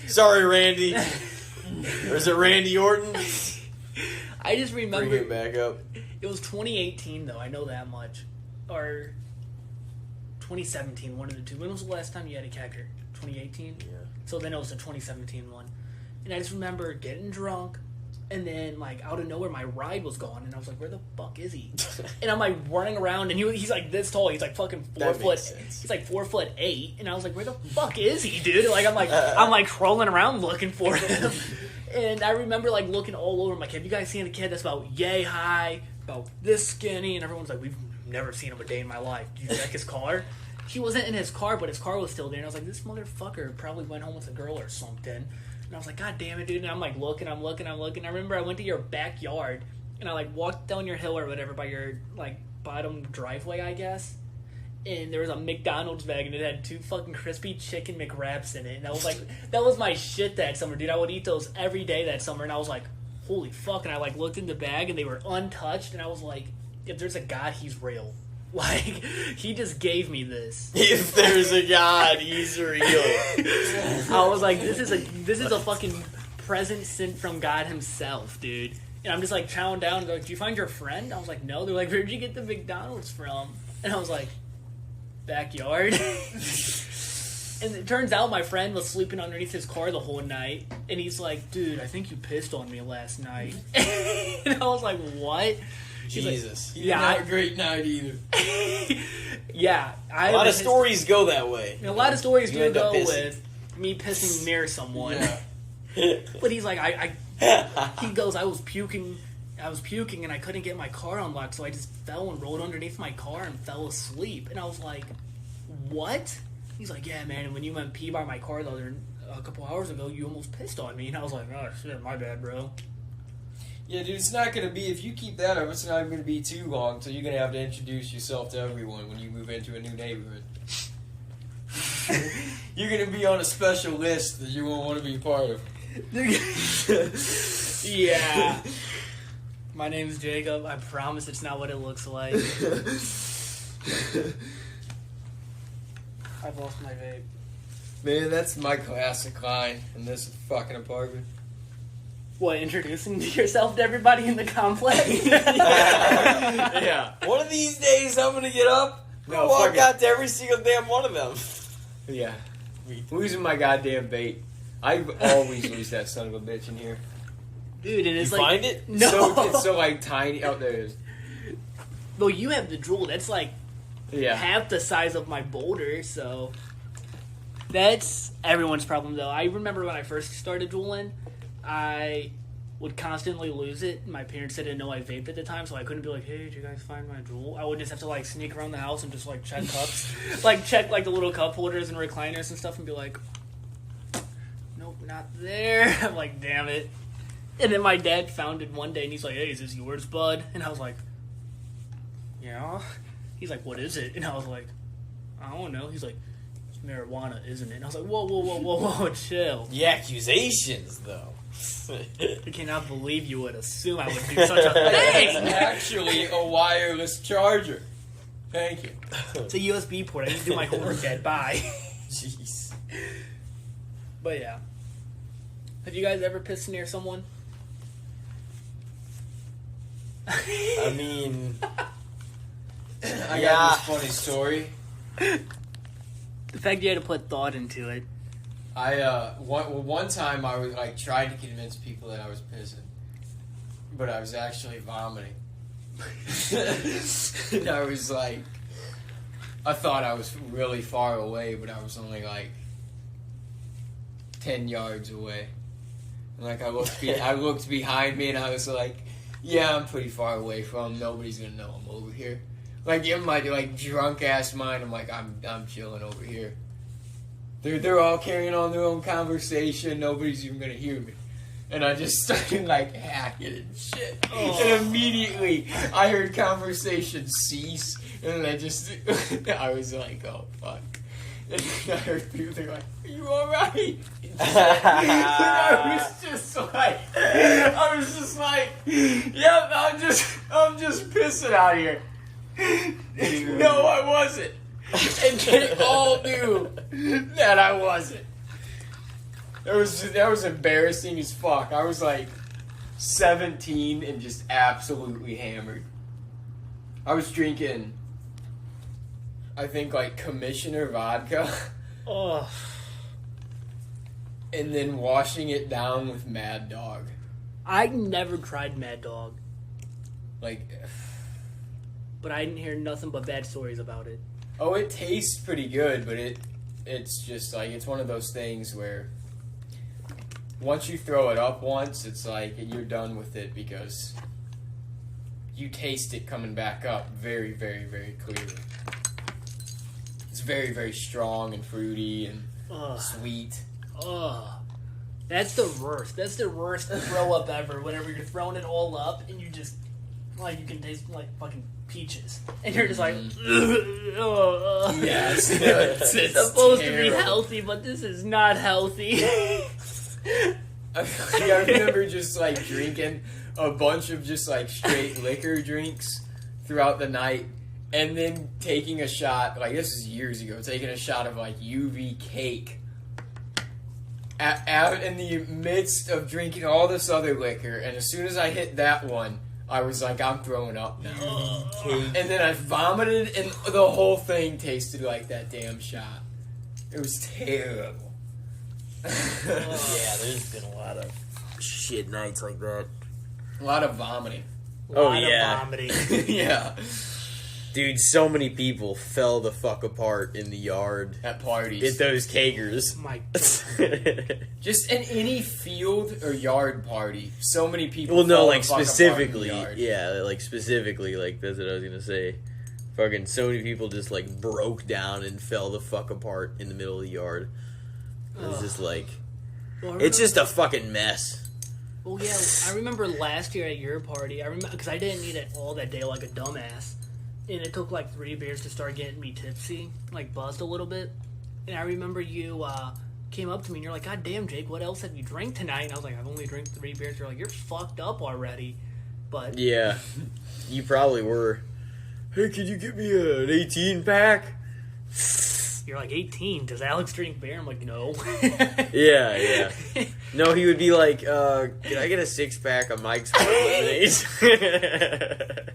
Sorry, Randy. Or is it Randy Orton? I just Bring remember. it back up. It was 2018, though. I know that much. Or 2017, one of the two. When was the last time you had a kegger? 2018? Yeah. So then it was the 2017 one. And I just remember getting drunk, and then, like, out of nowhere, my ride was gone, and I was like, where the fuck is he? And I'm, like, running around, and he's, like, this tall. He's, like, fucking 4 That foot. makes sense. He's, like, 4'8", and I was like, where the fuck is he, dude? Like, I'm, like, crawling around looking for him. And I remember, like, looking all over. I'm like, have you guys seen a kid that's about yay high, about this skinny? And everyone's like, we've never seen him a day in my life. Did you check his car? He wasn't in his car, but his car was still there. And I was like, this motherfucker probably went home with a girl or something. And I was like, God damn it, dude. And I'm like, looking. I remember I went to your backyard, and I, like, walked down your hill or whatever by your, like, bottom driveway, I guess. And there was a McDonald's bag, and it had 2 fucking crispy chicken McWraps in it. And I was like, that was my shit that summer, dude. I would eat those every day that summer. And I was like, holy fuck. And I, like, looked in the bag, and they were untouched. And I was like, if there's a God, he's real. Like, he just gave me this. If there's a God, he's real. I was like, this is a fucking present sent from God himself, dude. And I'm just like chowing down and they're like, do you find your friend? I was like, no. They're like, where'd you get the McDonald's from? And I was like, backyard. And it turns out my friend was sleeping underneath his car the whole night. And he's like, dude, I think you pissed on me last night. And I was like, what? He's like, Jesus. He Yeah, didn't have a great night either. yeah. A lot of stories go that way. A lot of stories You do end up go pissing. with me pissing near someone. Yeah. But he's like, he goes, I was puking and I couldn't get my car unlocked, so I just fell and rolled underneath my car and fell asleep. And I was like, what? He's like, yeah, man, and when you went pee by my car a couple hours ago, you almost pissed on me. And I was like, oh, shit, my bad, bro. Yeah, dude, it's not going to be, if you keep that up, it's not even going to be too long, so you're going to have to introduce yourself to everyone when you move into a new neighborhood. You're going to be on a special list that you won't want to be part of. Yeah. My name's Jacob. I promise it's not what it looks like. I've lost my vape. Man, that's my classic line in this fucking apartment. What, introducing yourself to everybody in the complex? Yeah. One of these days, I'm gonna get up, No, walk fuck it. out to every single damn one of them. Yeah. Losing my goddamn bait. I always lose that son of a bitch in here. Dude, and it's You like... find it? No. So it's so like tiny. Oh, there it is. Well, you have the Drool. That's like Yeah. half the size of my boulder, so... That's everyone's problem, though. I remember when I first started drooling, I would constantly lose it. My parents didn't know I vaped at the time, so I couldn't be like, hey, did you guys find my drool? I would just have to, like, sneak around the house and just, like, check cups. Like, check, like, the little cup holders and recliners and stuff and be like, nope, not there. I'm like, damn it. And then my dad found it one day, and he's like, hey, is this yours, bud? And I was like, yeah. He's like, what is it? And I was like, I don't know. He's like, it's marijuana, isn't it? And I was like, whoa, whoa, whoa, whoa, whoa, chill. The accusations, though. I cannot believe you would assume I would do such a thing. It's actually a wireless charger. Thank you. It's a USB port. I need to do my homework, Dad. Bye. Jeez. But yeah. Have you guys ever pissed near someone? I mean, I Yeah. got this funny story. The fact you had to put thought into it. One time I was like tried to convince people that I was pissing, but I was actually vomiting. And I was like, I thought I was really far away, but I was only like 10 yards away. And like I looked behind me, and I was like, yeah, I'm pretty far away from. Nobody's gonna know I'm over here. Like in my like drunk ass mind, I'm like, I'm chilling over here. They're all carrying on their own conversation. Nobody's even gonna hear me. And I just started like hacking and shit. Oh. And immediately I heard conversation cease, and I was like, oh fuck. And I heard people they're like, are you alright? And I was just like, yep, I'm just pissing out here. No, I wasn't. And they all knew that I wasn't. That was embarrassing as fuck. I was like 17 and just absolutely hammered. I was drinking, I think, like Commissioner vodka, Oh. and then washing it down with Mad Dog. I never tried Mad Dog, Like, but I didn't hear nothing but bad stories about it. oh, it tastes pretty good, but it's just like, it's one of those things where once you throw it up once, it's like you're done with it because you taste it coming back up very, very, very clearly. It's very, very strong and fruity and Ugh. sweet. Ugh. That's the worst. That's the worst throw up ever. Whenever you're throwing it all up and you just, like, you can taste like fucking peaches, and you're just like, ugh. Yes, it's supposed to be healthy, but this is not healthy. I remember just like drinking a bunch of just like straight liquor drinks throughout the night, and then taking a shot, like this is years ago, taking a shot of like UV cake out in the midst of drinking all this other liquor, and as soon as I hit that one, I was like, I'm throwing up now. And then I vomited, and the whole thing tasted like that damn shot. It was terrible. yeah, there's been a lot of shit nights like that. A lot of vomiting. Oh, Lot of yeah. vomiting. Yeah. Dude, so many people fell the fuck apart in the yard At parties. at those kegers. My Just in any field or yard party, so many people. Well, no, fall like the fuck apart in the specifically, yard. yeah, like specifically, like that's what I was gonna say. Fucking so many people just like broke down and fell the fuck apart in the middle of the yard. It was Ugh. just like, Well, I it's just a remember- fucking mess. Well, yeah, I remember last year at your party. I remember because I didn't eat it all that day like a dumbass, and it took like 3 beers to start getting me tipsy, like buzzed a little bit. And I remember you came up to me and you're like, "God damn, Jake, what else have you drank tonight?" And I was like, "I've only drank 3 beers." You're like, "You're fucked up already," but Yeah, you probably were. Hey, could you get me an 18 pack? you're like 18. Does Alex drink beer? I'm like, no. Yeah, yeah. No, he would be like, can I get a 6-pack of Mike's Hard Lemonade?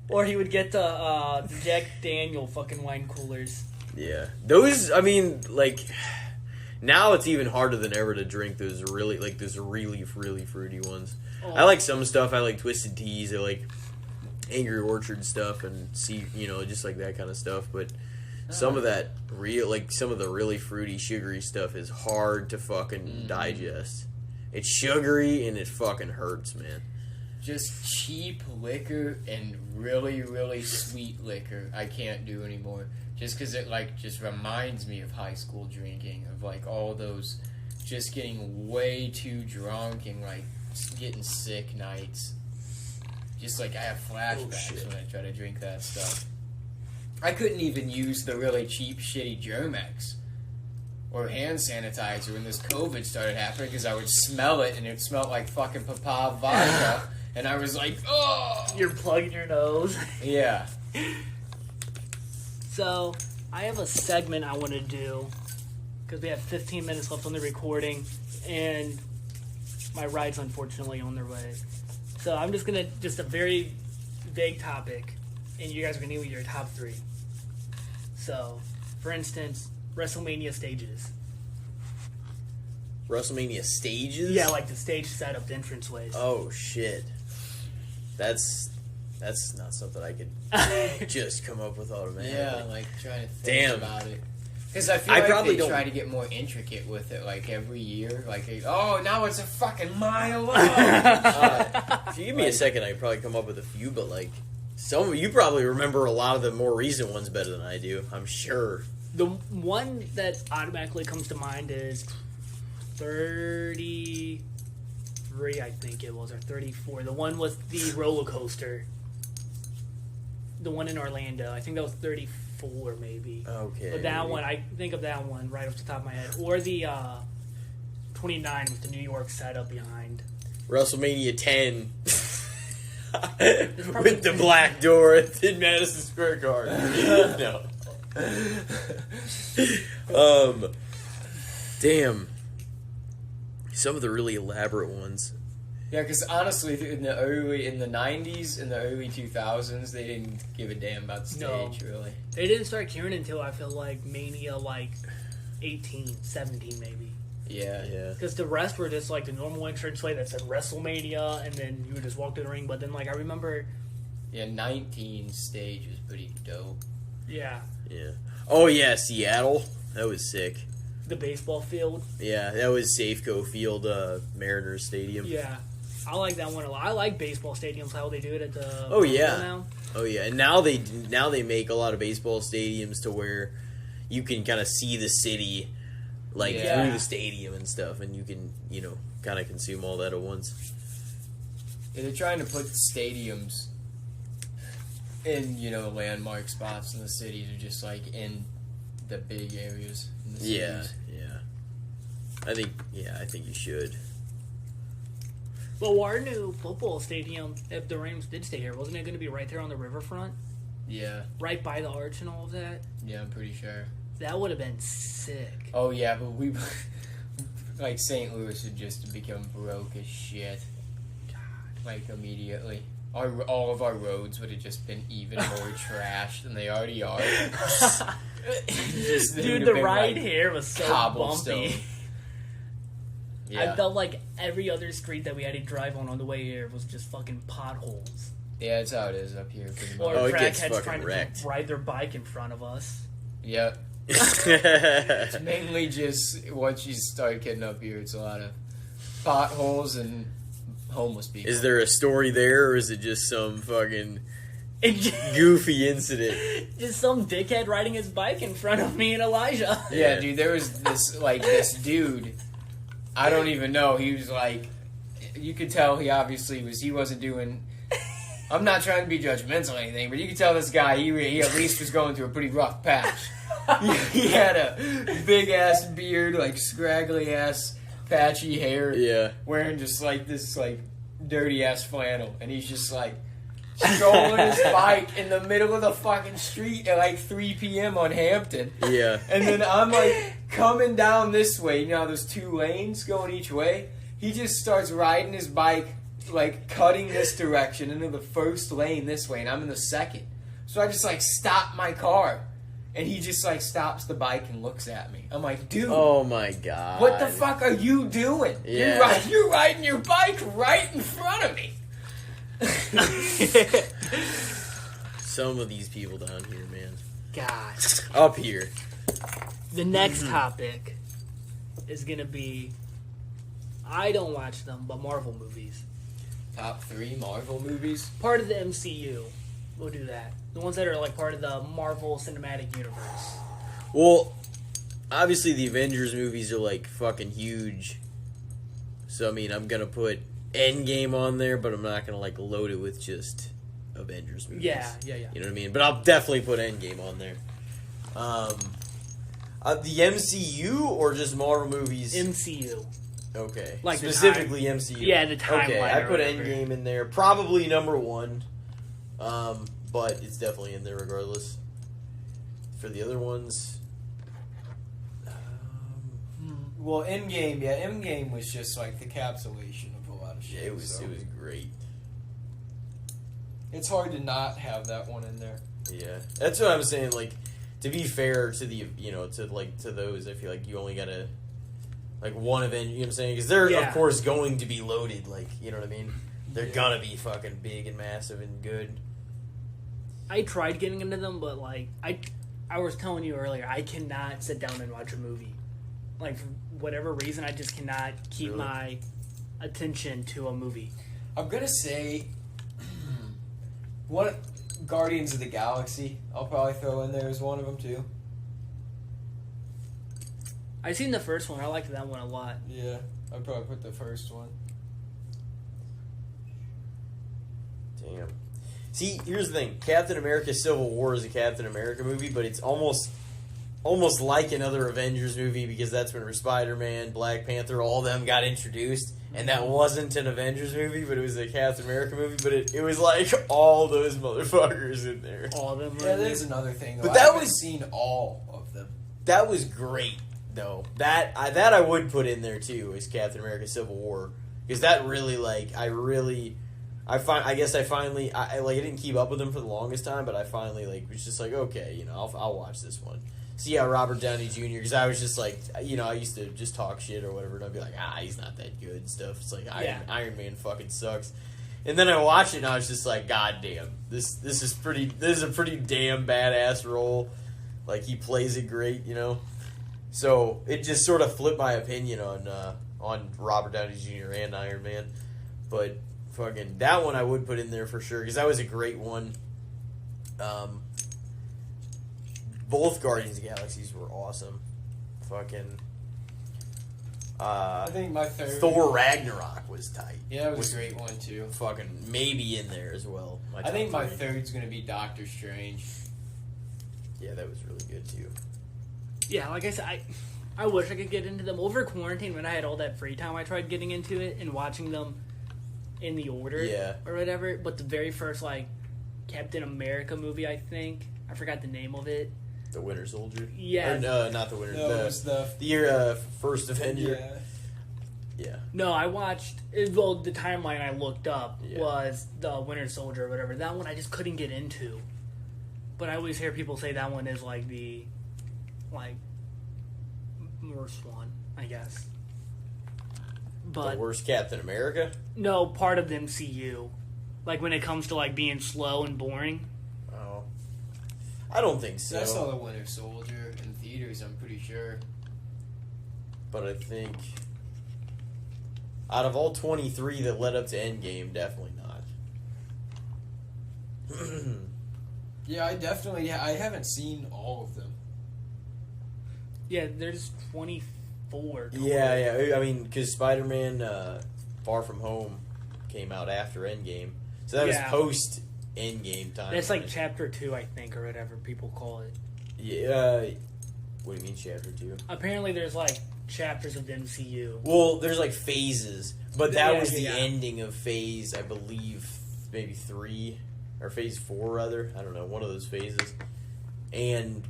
Or he would get the Jack Daniel fucking wine coolers. Yeah. Those, I mean, like, Now it's even harder than ever to drink those really fruity ones. Oh. I like some stuff. I like Twisted Teas. I like Angry Orchard stuff and just like that kind of stuff. But some of that some of the really fruity, sugary stuff is hard to fucking digest. It's sugary and it fucking hurts, man. Just cheap liquor and really, really sweet liquor I can't do anymore. Just because it, just reminds me of high school drinking. Of, all those just getting way too drunk and, getting sick nights. Just, I have flashbacks when I try to drink that stuff. I couldn't even use the really cheap, shitty Germex or hand sanitizer when this COVID started happening because I would smell it and it smelled like fucking Papa vodka. And I was like, oh! You're plugging your nose. Yeah. So, I have a segment I want to do because we have 15 minutes left on the recording and my ride's unfortunately on their way. So, I'm just going to, just a very vague topic and you guys are going to give me your top 3. So, for instance, WrestleMania stages. WrestleMania stages? Yeah, the stage setup, the entranceways. Oh, shit. That's not something I could just come up with automatically. Yeah, trying to think about it. Because I feel I like probably they don't... try to get more intricate with it, every year. Now it's a fucking mile long. If you give me a second, I could probably come up with a few, but, some of you probably remember a lot of the more recent ones better than I do, I'm sure. The one that automatically comes to mind is 33, I think it was, or 34. The one with the roller coaster. The one in Orlando. I think that was 34, maybe. Okay. But that one, I think of that one right off the top of my head. Or the 29 with the New York setup behind. WrestleMania 10. With the black door in Madison Square Garden. No. Damn. Some of the really elaborate ones. Yeah, because honestly, in the 90s and the early 2000s, they didn't give a damn about the stage, really. They didn't start caring until I feel like Mania, 18, 17 maybe. Yeah. Because the rest were just the normal entranceway that said WrestleMania, and then you would just walk to the ring. But then I remember. Yeah, 19 stage was pretty dope. Yeah. Yeah. Oh yeah, Seattle. That was sick. The baseball field. Yeah, that was Safeco Field, Mariners Stadium. Yeah. I like that one a lot. I like baseball stadiums, how they do it at the. Oh yeah. Now. Oh yeah, and now they make a lot of baseball stadiums to where you can kind of see the city. Through the stadium and stuff, and you can, kind of consume all that at once. Yeah, they're trying to put stadiums in, landmark spots in the cities, or just, in the big areas in the cities. Yeah. I think you should. Well, our new football stadium, if the Rams did stay here, wasn't it going to be right there on the riverfront? Yeah. Right by the arch and all of that? Yeah, I'm pretty sure. That would have been sick. Oh, yeah, but we... St. Louis would just become broke as shit. God. Immediately. All of our roads would have just been even more trash than they already are. Dude, the ride here was so bumpy. Yeah. I felt like every other street that we had to drive on the way here was just fucking potholes. Yeah, that's how it is up here. Pretty much. Or it gets crackheads fucking trying wrecked. to ride their bike in front of us. Yep. It's mainly just once you start getting up here, it's a lot of potholes and homeless people. Is there a story there, or is it just some fucking goofy incident? Just some dickhead riding his bike in front of me and Elijah. Yeah, dude, there was this dude. I don't even know. He was you could tell he wasn't doing. I'm not trying to be judgmental or anything, but you could tell this guy he at least was going through a pretty rough patch. He had a big ass beard, scraggly ass patchy hair. Yeah. Wearing just this dirty ass flannel, and he's just strolling his bike in the middle of the fucking street at 3 p.m. on Hampton. Yeah. And then I'm coming down this way. There's 2 lanes going each way. He just starts riding his bike, cutting this direction into the first lane this way, and I'm in the second. So I just stop my car. and he just like stops the bike and looks at me. I'm like, dude, Oh my god. what the fuck are you doing? Yeah. You're riding your bike right in front of me. Some of these people down here, man. God. Up here. The next topic is gonna be. I don't watch them, but Marvel movies. Top 3 Marvel movies. Part of the MCU. We'll do that. The ones that are like part of the Marvel Cinematic Universe. Well, obviously the Avengers movies are like fucking huge. So I mean, I'm gonna put Endgame on there, but I'm not gonna like load it with just Avengers movies. Yeah. You know what I mean? But I'll definitely put Endgame on there. The MCU or just Marvel movies? MCU. Okay. Like the specifically MCU. Yeah, the timeline Okay, I or put whatever. Endgame in there. Probably number 1. But it's definitely in there regardless. For the other ones, Well, Endgame was just like the capsulation of a lot of shit. yeah, it was so great. It's hard to not have that one in there. Yeah, that's what I'm saying. Like, to be fair to the to those, I feel like you only gotta like one event. You know what I'm saying? Because they're Yeah. of course going to be loaded. Like, you know what I mean? They're Yeah. gonna be fucking big and massive and good. I tried getting into them, but like I was telling you earlier, I cannot sit down and watch a movie. Like for whatever reason, I just cannot keep Really? my attention to a movie. I'm gonna say what Guardians of the Galaxy. I'll probably throw in there as one of them too. I seen the first one. I liked that one a lot. Yeah, I'd probably put the first one. Damn. See, here's the thing: Captain America: Civil War is a Captain America movie, but it's almost like another Avengers movie because that's when Spider-Man, Black Panther, all them got introduced, and that wasn't an Avengers movie, but it was a Captain America movie. But it was like all those motherfuckers in there. All of them. Yeah, were- there's another thing. But Though. that I haven't was- seen all of them. That was great, though. That I would put in there too is Captain America: Civil War because that really I guess I finally I didn't keep up with them for the longest time, but I finally like was just like, okay, you know, I'll watch this one. See how Robert Downey Jr. because I was just like, you know, I used to just talk shit or whatever, and I'd be like, he's not that good and stuff. It's like Iron Man fucking sucks. And then I watched it and I was just like, God damn, this is a pretty damn badass role. Like he plays it great, you know. So it just sort of flipped my opinion on Robert Downey Jr. and Iron Man, but fucking that one I would put in there for sure because that was a great one. Both Guardians of the Galaxies were awesome. Fucking I think my third. Thor Ragnarok was tight. Yeah, it was a great one too. Fucking maybe in there as well. I think top my three. third's gonna be Doctor Strange. Yeah, that was really good too. Yeah, like I said, I wish I could get into them over quarantine when I had all that free time. I tried getting into it and watching them in the order, Yeah. or whatever. But the very first like Captain America movie, I think I forgot the name of it. The Winter Soldier. Yeah. Or, no, not the Winter. No, it was the the year First Avenger. yeah. Yeah. No, I watched. Well, the timeline I looked up Yeah. was the Winter Soldier or whatever. That one I just couldn't get into. But I always hear people say that one is like the worst one, I guess. But The worst Captain America. no, part of the MCU. Like when it comes to like being slow and boring. Oh, I don't think so. I saw the Winter Soldier in theaters. I'm pretty sure. But I think out of all 23 that led up to Endgame, definitely not. Yeah, I haven't seen all of them. Yeah, there's 24. total. Yeah. I mean, because Spider-Man Far From Home came out after Endgame. So that Yeah. was post Endgame time. That's like chapter 2, I think, or whatever people call it. Yeah. What do you mean, chapter 2? Apparently, there's like chapters of the MCU. Well, there's like phases, but that Yeah, was the yeah. ending of phase, I believe, maybe 3 or phase 4 rather. I don't know, one of those phases.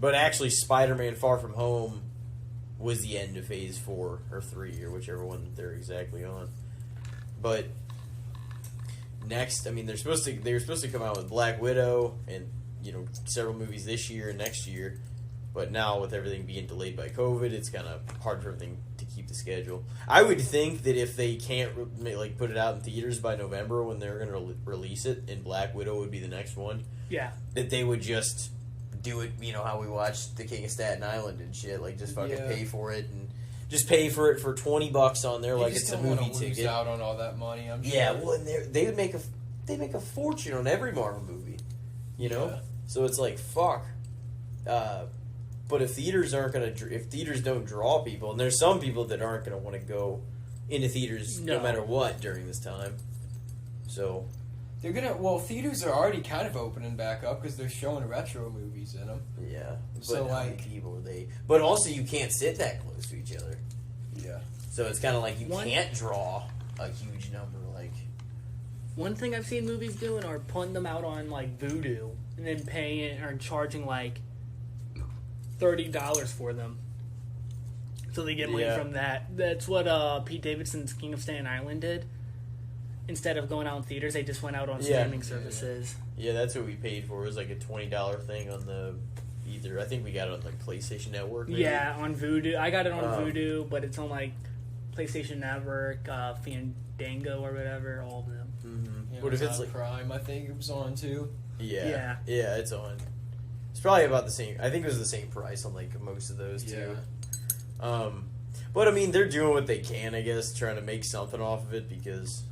But actually, Spider-Man: Far From Home was the end of phase 4 or 3 or whichever one they're exactly on. But next, I mean, they were supposed to come out with Black Widow and several movies this year and next year. But now with everything being delayed by COVID, it's kind of hard for everything to keep the schedule. I would think that if they can't like put it out in theaters by November when they're going to release it, and Black Widow would be the next one, Yeah. that they would just do it, you know, how we watched The King of Staten Island and shit, like just fucking pay for it and just pay for it for $20 on there, like it's a movie ticket. Lose out on all that money, I'm sure. Yeah, well, and they would make a fortune on every Marvel movie, you know. Yeah. So it's like fuck. But if theaters if theaters don't draw people, and there's some people that aren't gonna want to go into theaters no matter what during this time, so they're gonna. Well, theaters are already kind of opening back up because they're showing retro movies in them. yeah. So But how many like, people are they? But also, you can't sit that close to each other. yeah. So it's kind of like you can't draw a huge number. Like One thing I've seen movies doing are putting them out on like Vudu and then paying or charging like $30 for them, so they get money from that. That's what Pete Davidson's King of Staten Island did. Instead of going out in theaters, they just went out on streaming services. yeah, that's what we paid for. It was like a $20 thing on the either. I think we got it on like PlayStation Network. Maybe. Yeah, on Vudu. I got it on Vudu, but it's on like PlayStation Network, Fandango or whatever. All of them. Mm-hmm. Yeah, What if it's like Prime? I think it was on too. Yeah, it's on. It's probably about the same. I think it was the same price on like most of those too. But I mean, they're doing what they can, I guess, trying to make something off of it because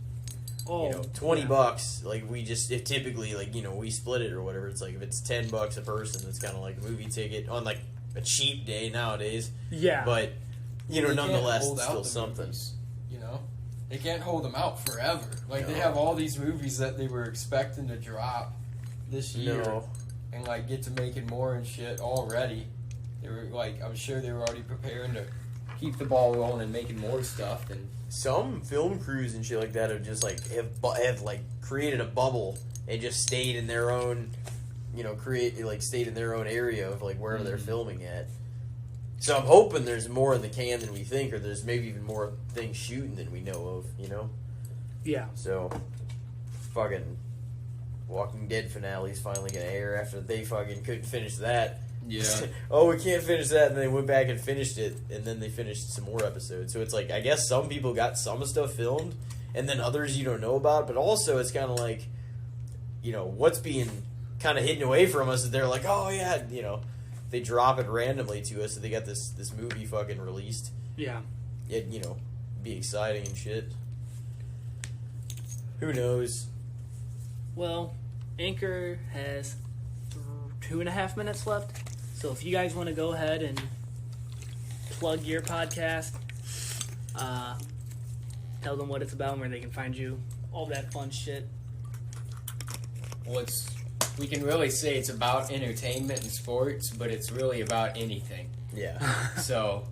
you know, $20. Like if typically like we split it or whatever. It's like if it's $10 a person, it's kind of like a movie ticket on like a cheap day nowadays. Yeah, But nonetheless, it's still something. Movies, they can't hold them out forever. Like they have all these movies that they were expecting to drop this year. No. And like get to making more and shit already. They were like, I'm sure they were already preparing to keep the ball rolling and making more stuff. And some film crews and shit like that have just like have like created a bubble and just stayed in their own, stayed in their own area of like wherever they're filming at. So I'm hoping there's more in the can than we think, or there's maybe even more things shooting than we know of. Yeah. So, fucking Walking Dead finale's finally gonna air after they fucking couldn't finish that. yeah, Oh, we can't finish that, and they went back and finished it, and then they finished some more episodes. So it's like, I guess some people got some stuff filmed, and then others you don't know about, but also it's kind of like, what's being kind of hidden away from us is they're like, oh yeah, they drop it randomly to us, so they got this movie fucking released. Yeah. It, be exciting and shit. Who knows? Well, Anchor has 2.5 minutes left. So if you guys want to go ahead and plug your podcast, tell them what it's about and where they can find you, all that fun shit. we can really say it's about entertainment and sports, but it's really about anything. Yeah. So,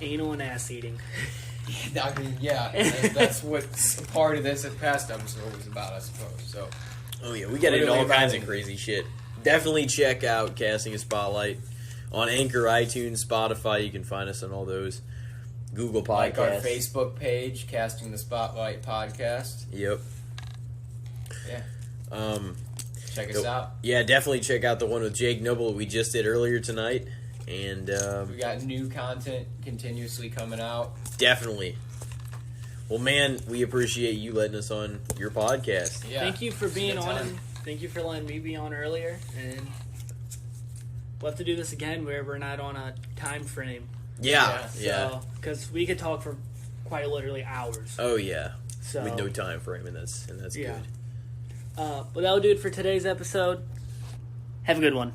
Anal and ass eating. I mean, yeah, that's what part of this past episode was about, I suppose. So, Oh yeah, we got into all kinds of crazy shit. Definitely check out Casting a Spotlight on Anchor, iTunes, Spotify. You can find us on all those. Google Podcasts. like our Facebook page, Casting the Spotlight Podcast. Yep. Yeah. Check us out. Yeah, definitely check out the one with Jake Noble we just did earlier tonight. And We got new content continuously coming out. definitely. Well, man, we appreciate you letting us on your podcast. Yeah. Thank you for It's a being good on. time. And thank you for letting me be on earlier. And we'll have to do this again where we're not on a time frame. Yeah. Because we could talk for quite literally hours. Oh yeah. So With no time frame, and that's Yeah. good. But that'll do it for today's episode. Have a good one.